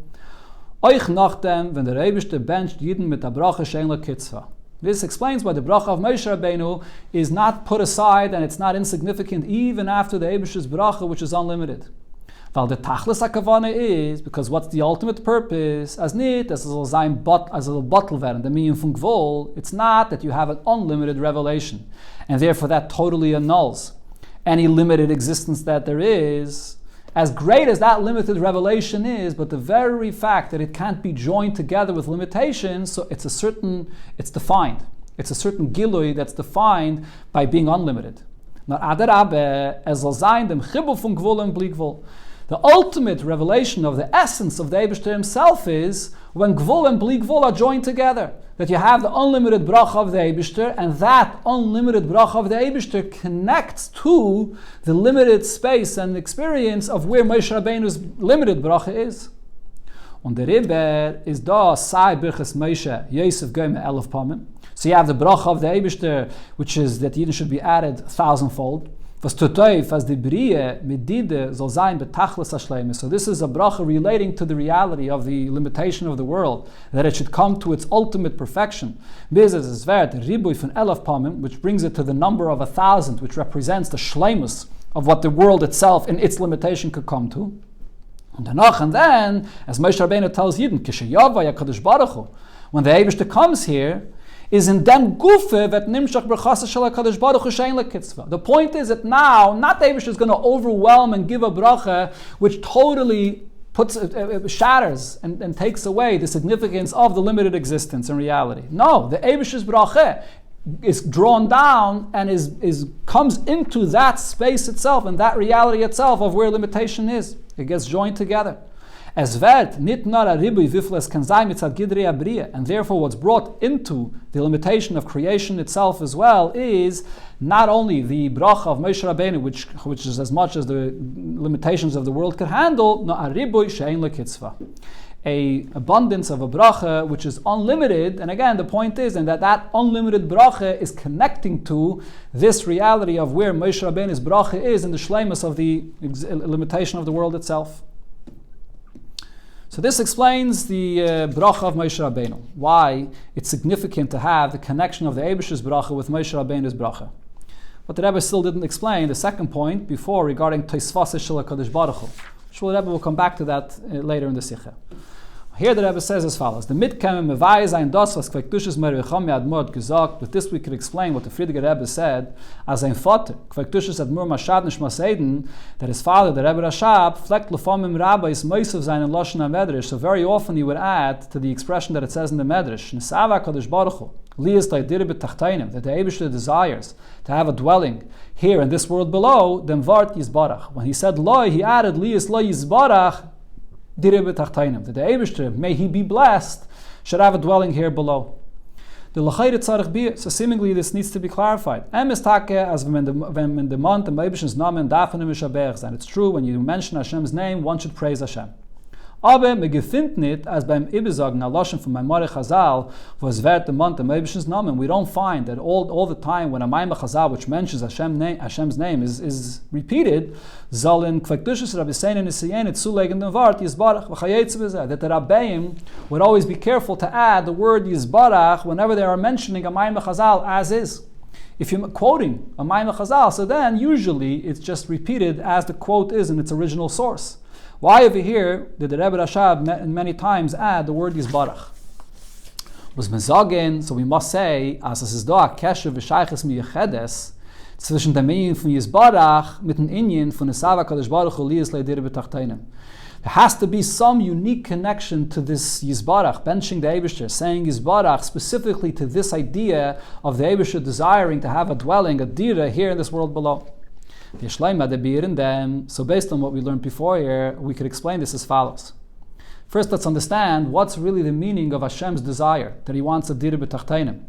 S1: euch nachdem, wenn der Eibishter bencht jeden mit der bracha Chelek kitzvah. This explains why the bracha of Moshe Rabbeinu is not put aside and it's not insignificant even after the Eibishter's bracha, which is unlimited. Weil the tachlis hakavana is, because what's the ultimate purpose? As nit, as a bottle werden, the meaning from gvul, it's not that you have an unlimited revelation. And therefore that totally annuls any limited existence that there is. As great as that limited revelation is, but the very fact that it can't be joined together with limitations, so it's defined. It's a certain gilui that's defined by being unlimited. Now, adarabe, as al zayin dem chibul from gvul and bli gvul. The ultimate revelation of the essence of the Eibishter himself is when gvul and bli gvul are joined together. That you have the unlimited bracha of the Eibishter, and that unlimited bracha of the Eibishter connects to the limited space and experience of where Moshe Rabbeinu's limited bracha is. Und der Rebbe is da sai birchas Moshe Yosef goyme 11 pamim. So you have the bracha of the Eibishter, which is that Yidden should be added 1,000-fold. Was tutoif as the brie medide zol zayin betachlis hashleimus. So this is a bracha relating to the reality of the limitation of the world, that it should come to its ultimate perfection. Bezes is vert ribuy von 11 pamim, which brings it to the number of 1,000, which represents the shleimus of what the world itself in its limitation could come to. And then, as Moshe Rabbeinu tells Yidden, Kishayava Yakadosh Baruch Hu, when the Eibishter comes here, is in dem gufe vet nimshach berchasa shel HaKadosh Baruch Hu Chelek kitzvah. The point is that now, not the Eibishter is going to overwhelm and give a bracha which totally shatters and takes away the significance of the limited existence and reality. No, the Eibishter's bracha is drawn down and comes into that space itself and that reality itself of where limitation is. It gets joined together. As vert nit nar a ribuy vifles kan sein mitzad gidrei abriya, and therefore what's brought into the limitation of creation itself as well is not only the bracha of Moshe Rabbeinu, which is as much as the limitations of the world could handle, no a ribuy she'ein lekitzvah, a abundance of a bracha which is unlimited. And again, the point is that unlimited bracha is connecting to this reality of where Moshe Rabbeinu's bracha is in the shleimus of the limitation of the world itself. So this explains the bracha of Moshe Rabbeinu, why it's significant to have the connection of the Eibishter's bracha with Moshe Rabbeinu's bracha. But the Rebbe still didn't explain the second point before regarding Tosfos Chelek Kadosh Baruch Hu. Sure, the Rebbe will come back to that later in the Sikha. Here the Rebbe says as follows: the mitkem mevai zayin das was kvektushes mervicham yadmod gesagt. With this we could explain what the Friediger Rebbe said as ein Vater kvektushes admur mashad nishmas eden, that his father the Rebbe Rashab flekt lefamim rabbis moisav zayin and lashon hamedrash. So very often he would add to the expression that it says in the Medrash Nesava Kadosh Baruch Hu lias daidir b'tachtainim, that the Eibishter desires to have a dwelling here in this world below. Then vart yizbarach. When he said loy, he added lias lo yizbarach. That the Eibishter, may he be blessed, should have a dwelling here below. So seemingly this needs to be clarified. And it's true, when you mention Hashem's name, one should praise Hashem. Aber me gefindt nit, as beim Ibesagen, a Lashon from Maimare Chazal, was wert the month of Eibish's Namen. We don't find that all the time when a Maimare Chazal, which mentions Hashem's name is repeated, Zalin Kvekdushis Rabbi Seinen Isiyen, it's Zuleg in the Vart, Yizbarach, V'chayetz B'zeh, that the Rabbeim would always be careful to add the word Yizbarach whenever they are mentioning a Maimare Chazal as is. If you're quoting a Maimare Chazal, so then usually it's just repeated as the quote is in its original source. Why over here did the Rebbe Rashab many times add the word Yizbarach? Was mezagen, so we must say, as es ist da a kesher v'shayches miyechedes, zwischen dem Inyan von Yizbarach mit dem Inyan von Nesava Kadosh Baruch Hu liyas leidir b'tachteinem. There has to be some unique connection to this Yizbarach, benching the Eibishter, saying Yizbarach specifically to this idea of the Eibishter desiring to have a dwelling, a dira here in this world below. So based on what we learned before here, we could explain this as follows. First, let's understand what's really the meaning of Hashem's desire, that He wants a dira b'tachteinim.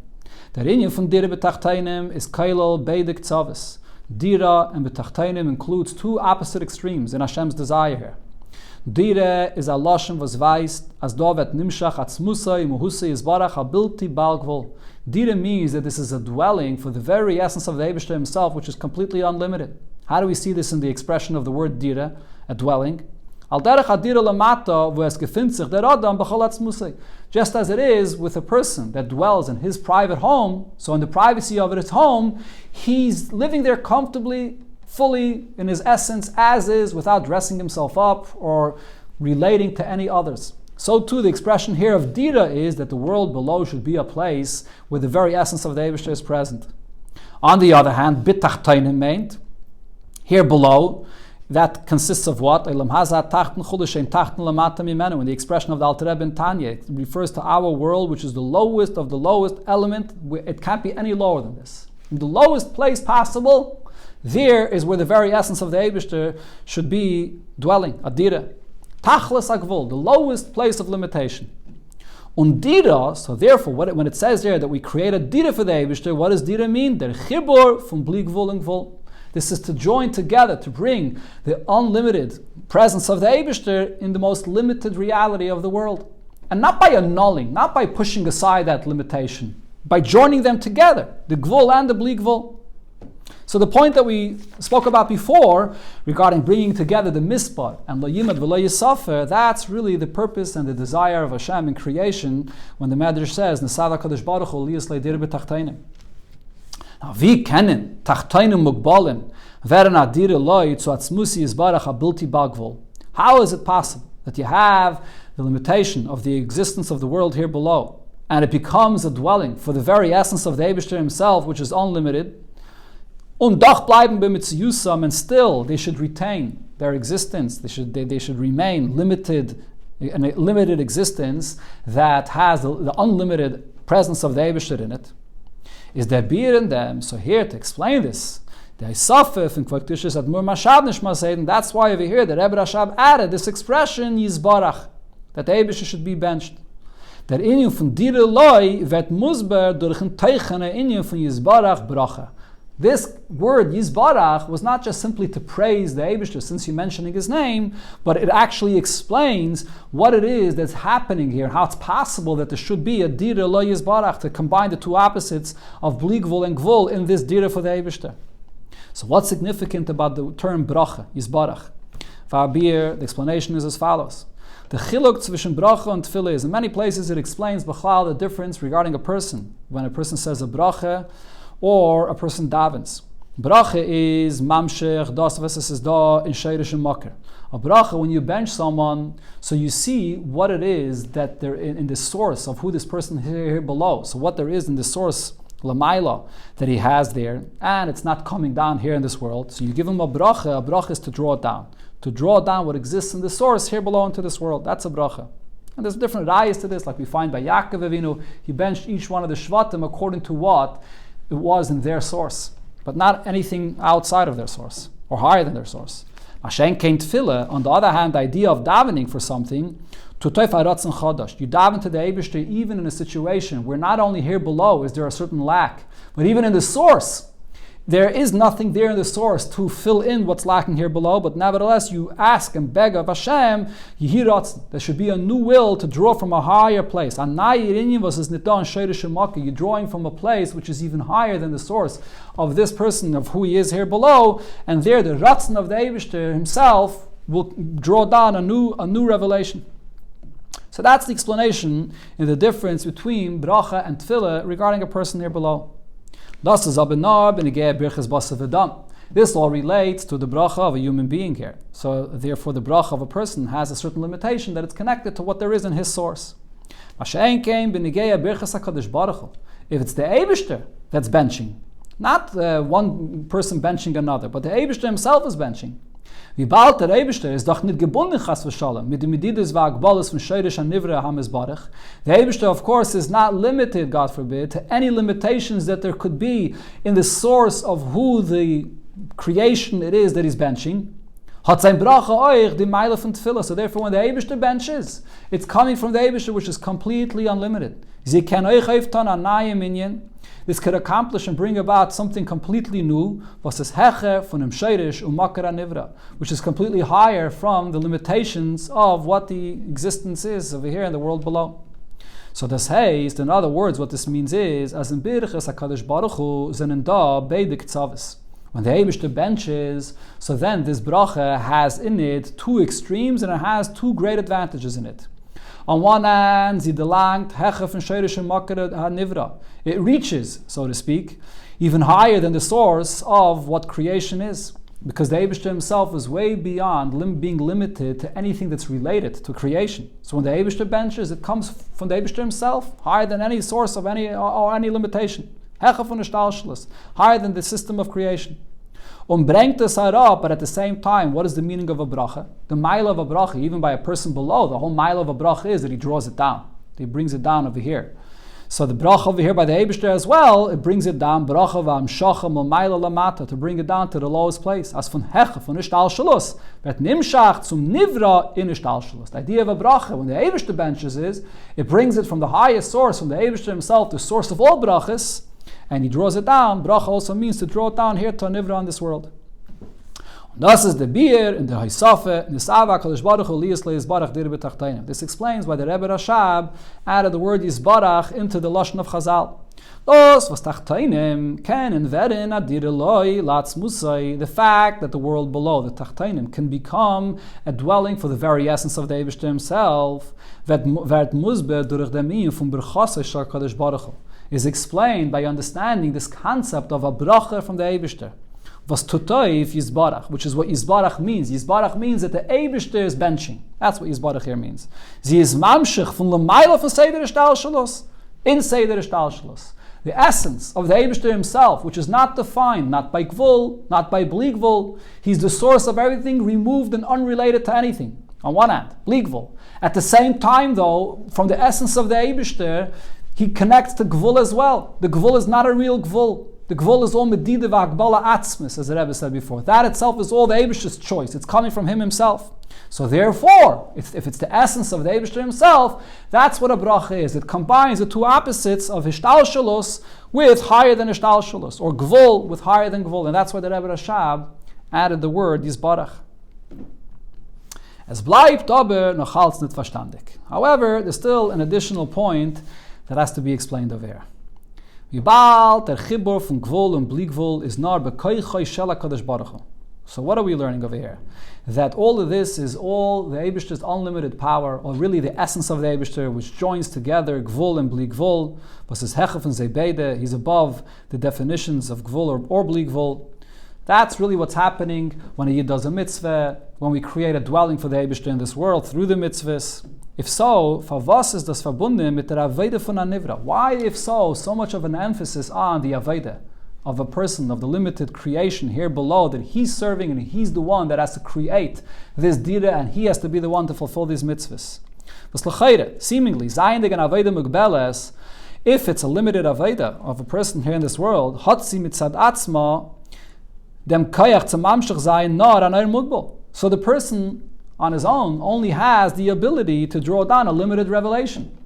S1: The inyan from dira b'tachteinim is kailol beidik tzavis. Dira and b'tachteinim includes two opposite extremes in Hashem's desire here. Dira is a lashon was weist as dovet nimshach atzmusay muhusay izbarach habilti balgvol. Dira means that this is a dwelling for the very essence of the Eibishter himself, which is completely unlimited. How do we see this in the expression of the word dira, a dwelling? Just as it is with a person that dwells in his private home, so in the privacy of his home, he's living there comfortably, fully in his essence as is, without dressing himself up or relating to any others. So too the expression here of dira is that the world below should be a place where the very essence of the Eibishter is present. On the other hand, bitachtainim meant here below, that consists of what? When the expression of the Alter Rebbe in Tanya, it refers to our world, which is the lowest of the lowest element. It can't be any lower than this. In the lowest place possible, there is where the very essence of the Eibishter should be dwelling, a dira. Tachlis agvul, the lowest place of limitation. Dira, so therefore, when it says there that we create a dira for the Eibishter, what does dira mean? Der chibur from bli gvul and gvul. This is to join together, to bring the unlimited presence of the Eibishter in the most limited reality of the world. And not by annulling, not by pushing aside that limitation, by joining them together, the gvul and the bli gvul. So the point that we spoke about before regarding bringing together the mispar and lo yimad v'lo yisafer, that's really the purpose and the desire of Hashem in creation when the Medrash says, Nesava Kadosh Baruch Hu liyas leidir b'tachteinim. Now, wie kennen tachteinim mugbalim veren adire loy zu atzmusi yizbarach habilti bagvol? How is it possible that you have the limitation of the existence of the world here below, and it becomes a dwelling for the very essence of the Eibishter himself, which is unlimited? Doch bleiben b'mitziyusam, and still they should retain their existence. They should remain limited, in a limited existence that has the unlimited presence of the Eibishter in it. Is there beer in them? So here to explain this, that's why over here the Rebbe Rashab added this expression Yizbarach, that the Eibishter should be benched. Der Inyan von Dira Loi wird musbar durch ein Teichene Inyan von Yizbarach bracha. This word, Yizbarach, was not just simply to praise the Eibishter, since you're mentioning his name, but it actually explains what it is that's happening here, how it's possible that there should be a Dira lo Yizbarach, to combine the two opposites of Bli Gvul and Gvul in this Dira for the Eibishter. So what's significant about the term bracha, Yizbarach? Rabbi, the explanation is as follows. The chiluk zwischen bracha and tefillah is in many places it explains b'chlal the difference regarding a person when a person says a bracha or a person davens. Bracha is mamshech das was is da in sheirish and makar. A bracha, when you bench someone, so you see what it is that they're in the source of who this person here below. So what there is in the source lamaila that he has there, and it's not coming down here in this world. So you give him a bracha is to draw it down. To draw down what exists in the source here below into this world. That's a bracha. And there's different rayas to this, like we find by Yaakov Avinu, he benched each one of the shvatim according to what it was in their source, but not anything outside of their source, or higher than their source. Mashen kein tefillah, on the other hand, the idea of davening for something, you daven to the Eibishter even in a situation where not only here below is there a certain lack, but even in the source, there is nothing there in the source to fill in what's lacking here below, but nevertheless you ask and beg of Hashem, there should be a new will to draw from a higher place. You're drawing from a place which is even higher than the source of this person, of who he is here below, and there the Ratzon of the Eibishter himself will draw down a new revelation. So that's the explanation in the difference between bracha and tefillah regarding a person here below. This all relates to the bracha of a human being here. So therefore the bracha of a person has a certain limitation that it's connected to what there is in his source. If it's the Eibishter that's benching, not one person benching another, but the Eibishter himself is benching. Wie bald der Eibishter ist doch nicht gebunden chas v'shalom mit dem Medidas v'agbalas von Sheirish HaNivra HaMizbarach. The Eibishter, of course, is not limited, God forbid, to any limitations that there could be in the source of who the creation it is that he's benching. Hat sein bracha euch die Meile von Tefillah. So therefore, when the Eibishter benches, it's coming from the Eibishter, which is completely unlimited. Sie ken euch öftan an naye minyan. This could accomplish and bring about something completely new, was is hecher von dem Sheirish umakar nivra, which is completely higher from the limitations of what the existence is over here in the world below. So das heißt, in other words, what this means is, as in Birchas HaKadosh Baruch Hu zenen da beide ktzavis. When the Eibishter benches, so then this bracha has in it two extremes and it has two great advantages in it. On one hand, it reaches, so to speak, even higher than the source of what creation is, because the Eibishter himself is way beyond being limited to anything that's related to creation. So when the Eibishter benches, it comes from the Eibishter himself, higher than any source of any limitation. Higher than the system of creation. Bringt es herab, but at the same time, what is the meaning of a bracha? The mile of a bracha, even by a person below, the whole mile of a bracha is that he draws it down. He brings it down over here. So the bracha over here by the Eibishter as well, it brings it down, bracha v'amshacha m'mayla lamata, to bring it down to the lowest place. As von hecha, von ishtal shalus, vet nimshach zum nivra in ishtal shalus. The idea of a bracha, when the Eibishter benches is, it brings it from the highest source, from the Eibishter himself, the source of all brachas, and he draws it down. Bracha also means to draw it down here to a nivra in this world. Das is the beer in the Haisafe, Nisava Kadosh Baruch Hu Liyas Le'Yizbarach Dir B'Tachteinim. This explains why the Rebbe Rashab added the word Yizbarach into the Lashon of Chazal. Das was Tachteinim can and werden adir Eloi Latz Musai. The fact that the world below, the Tachteinim, can become a dwelling for the very essence of the Eibishter himself, wird Musber durch dem Iyun von Berchasei Shar Kadosh Baruch Hu, is explained by understanding this concept of a bracha from the Eibishter. Was tutoif Yizbarach, which is what Yizbarach means. Yizbarach means that the Eibishter is benching. That's what Yizbarach here means. Sie is mamshich von l'mayla von Seder Ishtal Shalos, in Seder Ishtal Shalos. The essence of the Eibishter himself, which is not defined, not by Gvul, not by Bli Gvul. He's the source of everything, removed and unrelated to anything. On one hand, Bli Gvul. At the same time, though, from the essence of the Eibishter, he connects to Gvul as well. The Gvul is not a real Gvul. The Gvul is all Medida v'Akbala Atzmis, as the Rebbe said before. That itself is all the Eibishter's choice. It's coming from him himself. So therefore, if it's the essence of the Eibishter himself, that's what a bracha is. It combines the two opposites of Ishtal Shalus with higher than Ishtal Shalus, or Gvul with higher than Gvul. And that's why the Rebbe Rashab added the word Yizbarach. Es bleibt aber noch als nicht verstandig. However, there's still an additional point that has to be explained over here. Yibal der Chibur von Gvul und Bli Gvul is nar bekoichoi Chelek Kadosh Baruch Hu. So what are we learning over here? That all of this is all the Eibishter's unlimited power, or really the essence of the Eibishter, which joins together Gvul and Bli Gvul, versus Hechef and Zebeide. He's above the definitions of Gvul or Bli Gvul. That's really what's happening when a Yid does a mitzvah, when we create a dwelling for the Eibishter in this world through the mitzvahs. If so, was ist das verbunden mit der Aveide von Anivra? Why, if so much of an emphasis on the Aveide of a person, of the limited creation here below, that he's serving and he's the one that has to create this dira and he has to be the one to fulfill these mitzvahs. Seemingly, if it's a limited Aveida of a person here in this world, so the person on his own only has the ability to draw down a limited revelation.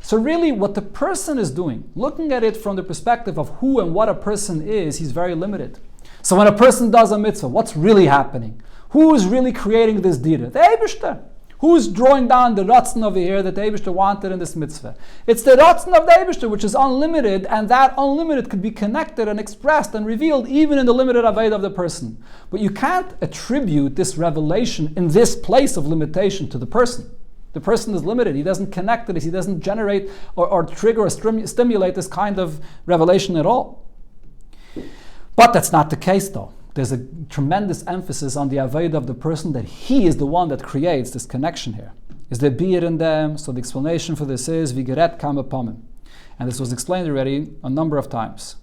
S1: So really what the person is doing, looking at it from the perspective of who and what a person is, he's very limited. So when a person does a mitzvah, what's really happening? Who is really creating this dira? The Eibishter. Who is drawing down the ratzon over here that the Eibishter wanted in this mitzvah? It's the ratzon of the Eibishter, which is unlimited, and that unlimited could be connected and expressed and revealed even in the limited aved of the person. But you can't attribute this revelation in this place of limitation to the person. The person is limited. He doesn't connect it. He doesn't generate or trigger or stimulate this kind of revelation at all. But that's not the case, though. There's a tremendous emphasis on the Aveda of the person, that he is the one that creates this connection here. Is there beer in them? So the explanation for this is Vigeret Kama Pamim. And this was explained already a number of times.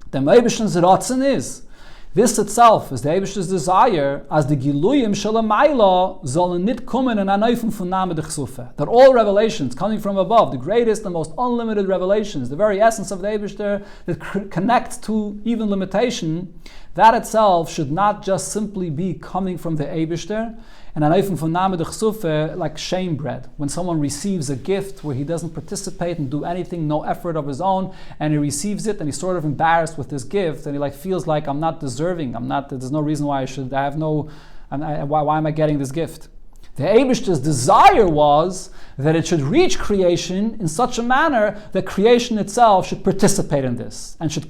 S1: The Eibishter's Ratzon is, this itself is the Eibishter's desire, as the Giluyim Shalamayla sollen nit kommen an Anayfum von Name de Chsufe. That all revelations coming from above, the greatest and most unlimited revelations, the very essence of the Eibishter that connects to even limitation, that itself should not just simply be coming from the Eibishter, and Anayfum von Name de Chsufe, like shame bread. When someone receives a gift where he doesn't participate and do anything, no effort of his own, and he receives it and he's sort of embarrassed with this gift, and he feels like I'm not deserving, there's no reason why why am I getting this gift? The Eibishter's desire was that it should reach creation in such a manner that creation itself should participate in this and should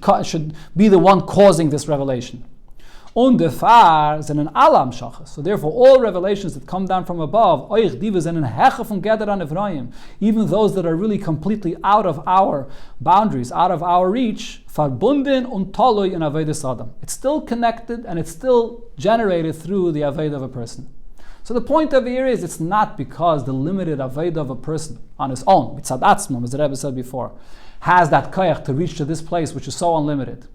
S1: be the one causing this revelation. So therefore, all revelations that come down from above, even those that are really completely out of our boundaries, out of our reach, it's still connected and it's still generated through the Aveda of a person. So the point over here is, it's not because the limited Aveda of a person on his own, mitzad atzmam, as the Rebbe said before, has that koyach to reach to this place which is so unlimited.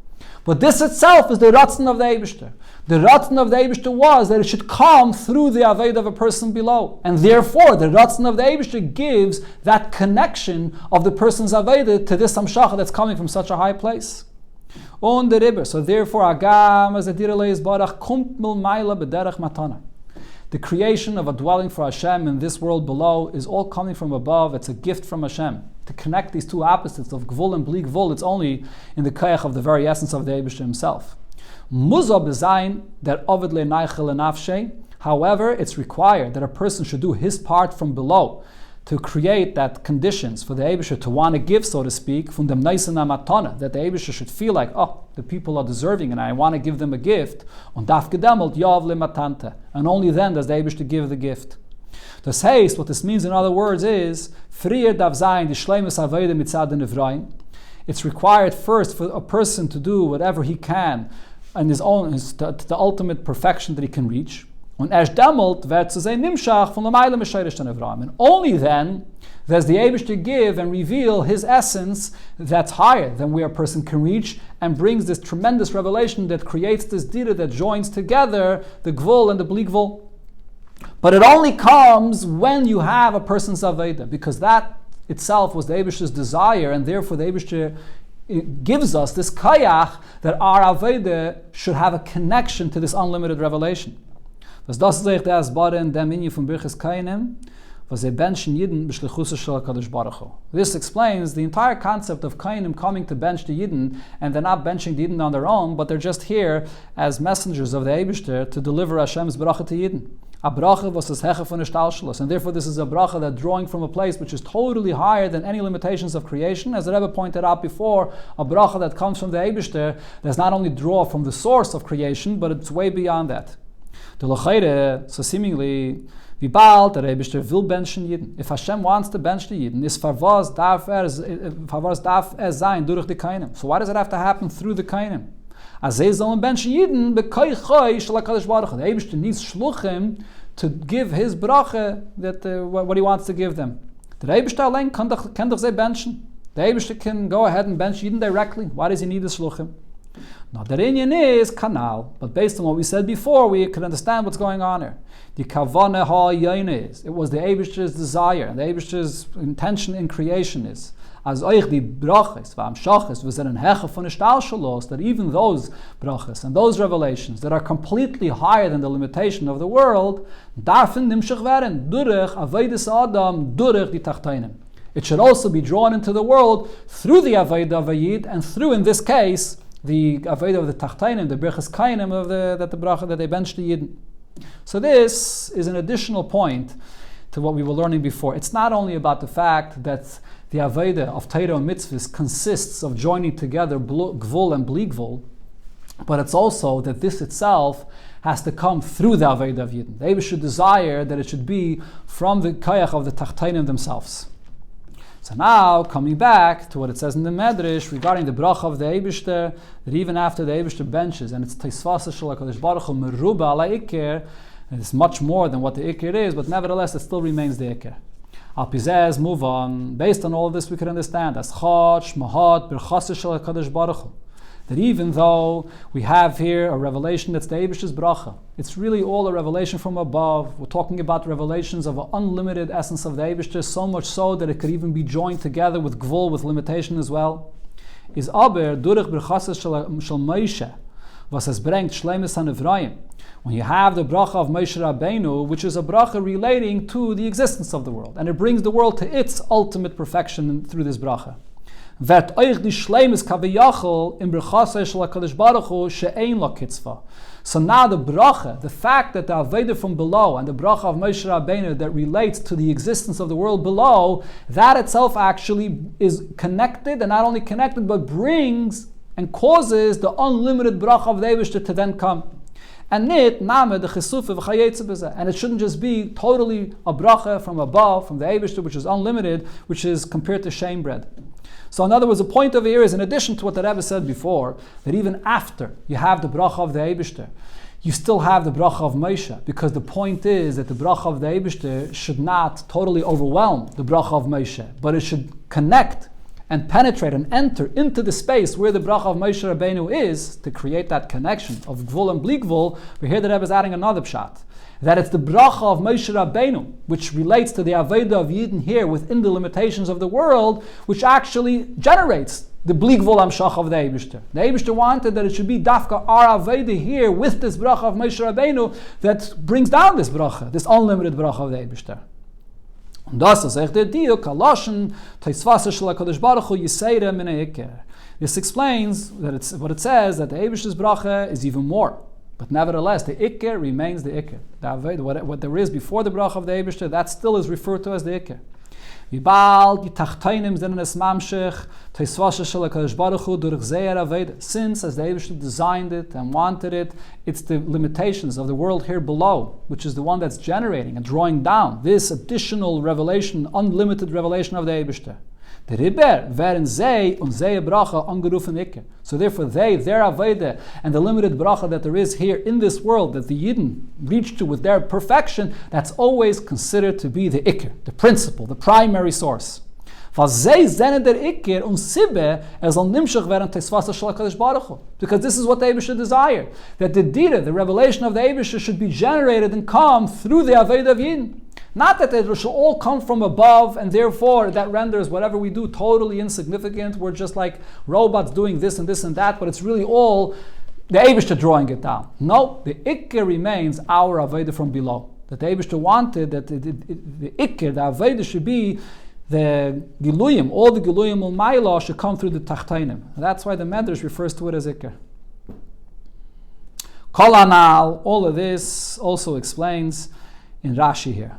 S1: But this itself is the ratzon of the Eibishter. The ratzon of the Eibishter was that it should come through the Aveda of a person below. And therefore, the ratzon of the Eibishter gives that connection of the person's Aveda to this Amshacha that's coming from such a high place. On the Rebbe. So therefore, Agam as a direlei barach kumt mil maila b'derech matana. The creation of a dwelling for Hashem in this world below is all coming from above. It's a gift from Hashem. To connect these two opposites of Gvul and Bli Gvul, it's only in the koyach of the very essence of the Eibishter himself. Muzah b'zayin that ovid le'naychel enafshei. However, it's required that a person should do his part from below to create that conditions for the Eibishter to want to give, so to speak, from the Mneisena Matana, that the Eibishter should feel like, oh, the people are deserving and I want to give them a gift. Und daf gedemelt yav le matante. And only then does the Eibishter give the gift. Das heißt, what this means in other words is, frier dav zayin di shleimus aveda mitzad nevraim. It's required first for a person to do whatever he can and his own, to the ultimate perfection that he can reach. And only then does the Eibishter give and reveal his essence that's higher than where a person can reach, and brings this tremendous revelation that creates this dira that joins together the Gvul and the Bli Gvul. But it only comes when you have a person's Aveda, because that itself was the Eibishter's desire, and therefore the Eibishter gives us this kayach that our Aveda should have a connection to this unlimited revelation. This explains the entire concept of Kainim coming to bench the Yidden, and they're not benching the Yidden on their own, but they're just here as messengers of the Eibishter to deliver Hashem's bracha to Yidden. a bracha was das heche von der Stalschalos, and therefore this is a bracha that drawing from a place which is totally higher than any limitations of creation. As the Rebbe pointed out before, a bracha that comes from the Eibishter does not only draw from the source of creation, but it's way beyond that. The L'chaire, so seemingly, wie bald der Eibishter will benchen Yidden. If Hashem wants to bench the Yidden, is farvaz darf sein durch die Kainem. So why does it have to happen through the Kainem? As they sollen bench Yidden, bekai choy shel HaKadosh Baruch Hu. The Eibishter needs shluchim to give his bracha that what he wants to give them. The Eibishter allein kann doch sie benchen. The Eibishter can go ahead and bench Yidden directly. Why does he need the shluchim? Now the inyan is kanal, but based on what we said before, we can understand what's going on here. The kavana ha'yayin is, it was the Eibishter's desire, and the Eibishter's intention in creation is, as euch die brachas v'amshachas v'zeren hecha von Stalschalos, that even those brachas and those revelations that are completely higher than the limitation of the world, darfen nimshach werden durch avodas adam durch die tachtainim. It should also be drawn into the world through the avodah of a yid, and through, in this case, the avodah of the tachtainim, the birchas kainim of the bracha that they bench the yidden. So this is an additional point to what we were learning before. It's not only about the fact that the avodah of Torah and mitzvahs consists of joining together gvul and bli gvul, but it's also that this itself has to come through the avodah of yidden. They should desire that it should be from the kayach of the tachtainim themselves. So now, coming back to what it says in the Medrash regarding the bracha of the Eibishter, that even after the Eibishter benches, and it's Teisvasa Shel HaKadosh Baruch Hu Meruba Ala Iker, and it's much more than what the Iker is, but nevertheless it still remains the Iker. Al Pizez, move on. Based on all of this, we can understand as Chod, Shmahot, Birchasa Shel HaKadosh Baruch Hu, that even though we have here a revelation that's the Eibishter's bracha, it's really all a revelation from above. We're talking about revelations of an unlimited essence of the Eibishter, so much so that it could even be joined together with gvul, with limitation as well. Is aber durch berchasas shel Moshe, was es bringt shleimus hanevraim. When you have the bracha of Moshe Rabbeinu, which is a bracha relating to the existence of the world, and it brings the world to its ultimate perfection through this bracha. Vet euch die Schleimes kaviyachol in berchasas shel HaKadosh Baruch Hu she'ein lo kitzva. So now the bracha, the fact that the avodah from below and the bracha of Moshe Rabbeinu that relates to the existence of the world below, that itself actually is connected, and not only connected, but brings and causes the unlimited bracha of the Eibishter to then come. And it shouldn't just be totally a bracha from above, from the Eibishter, which is unlimited, which is compared to shame bread. So in other words, the point over here is, in addition to what the Rebbe said before, that even after you have the bracha of the Eibishter, you still have the bracha of Moshe, because the point is that the bracha of the Eibishter should not totally overwhelm the bracha of Moshe, but it should connect and penetrate and enter into the space where the bracha of Moshe Rabbeinu is, to create that connection of gvul and bli gvul. We hear the Rebbe is adding another pshat, that it's the bracha of Moshe Rabbeinu, which relates to the avodah of Yidden here within the limitations of the world, which actually generates the bli gvul amshach of the Eibishter. The Eibishter wanted that it should be dafka our avodah here with this bracha of Moshe Rabbeinu that brings down this bracha, this unlimited bracha of the Eibishter. Und das ist echt der Deal, Kaloschen, Teisvasa Shel HaKadosh Baruch Hu Yiseira Min HaIker. This explains that it's what it says, that the Eibishter's bracha is even more. But nevertheless, the Iker remains the Iker. What there is before the bracha of the Eibishter, that still is referred to as the Iker. Since, as the Eibishter designed it and wanted it, it's the limitations of the world here below, which is the one that's generating and drawing down this additional revelation, unlimited revelation of the Eibishter. So therefore their avodah, and the limited bracha that there is here in this world, that the Yidden reach to with their perfection, that's always considered to be the Iker, the principle, the primary source. Because this is what the Eibishter desire, that the Dira, the revelation of the Eibishter, should be generated and come through the avodah of Yidden. Not that it should all come from above, and therefore that renders whatever we do totally insignificant. We're just like robots doing this and that, but it's really all the Eibishter drawing it down. No, the Iker remains our avodah from below. That the Eibishter wanted that the Iker, the avodah, should be the Giluyim, all the Giluyim Ulmayla should come through the Tachtainim. That's why the Medrash refers to it as Iker. Kol Anal, all of this also explains in Rashi here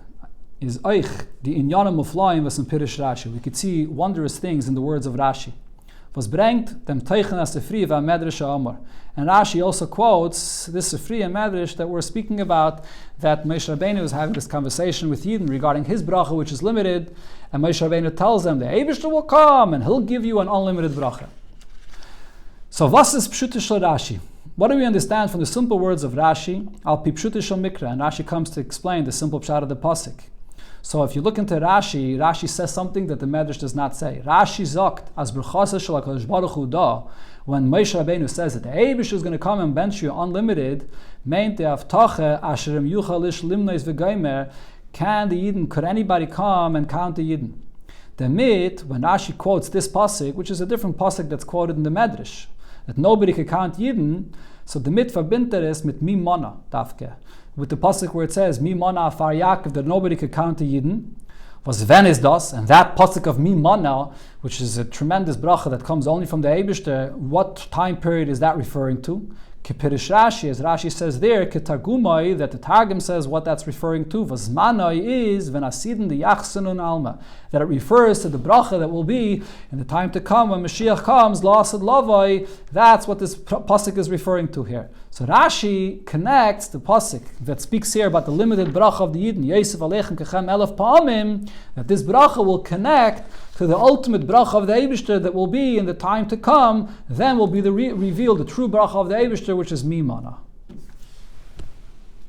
S1: is Eich, the Inyanim Muflaim was in Pirish Rashi. We could see wondrous things in the words of Rashi. Was brengt dem Teichen as Sefri va Medrash Amar. And Rashi also quotes this Sefri and Medrash that we're speaking about, that Moshe Rabbeinu is having this conversation with Yidden regarding his bracha, which is limited, and Moshe Rabbeinu tells them the Eibishter will come and he'll give you an unlimited bracha. So was is Pshutish Rashi? What do we understand from the simple words of Rashi? Al pi Pshutish Mikra, and Rashi comes to explain the simple pshat of the pasuk. So if you look into Rashi, Rashi says something that the Medrash does not say. Rashi zokt as brachasa shel HaKadosh Baruch Hu da, when Moshe Rabbeinu says that the Eibush is going to come and bench you unlimited, meint the avtache asherim yuchalish limnois v'geimer, could anybody come and count the Yidden? The mit, when Rashi quotes this pasuk, which is a different pasuk that's quoted in the Medrash, that nobody could count Yidden, so the mit verbindet is mit mi mana dafke, with the pasuk where it says mi mana afar Yaakov, that nobody could count the Yidden, was ven is das, and that pasuk of mi mana, which is a tremendous bracha that comes only from the Eibishter, what time period is that referring to? Kepirish Rashi, as Rashi says there, ketargumai, that the Targum says what that's referring to, vazmanai is venasiden the yachsanun alma, that it refers to the bracha that will be in the time to come when Mashiach comes, la'asad lavai. That's what this pasuk is referring to here. So Rashi connects the pasuk that speaks here about the limited bracha of the Yidden, Yosef aleichem kechem elef pa'amim, that this bracha will connect to the ultimate bracha of the Eibishter that will be in the time to come. Then will be revealed the true bracha of the Eibishter, which is Mimana.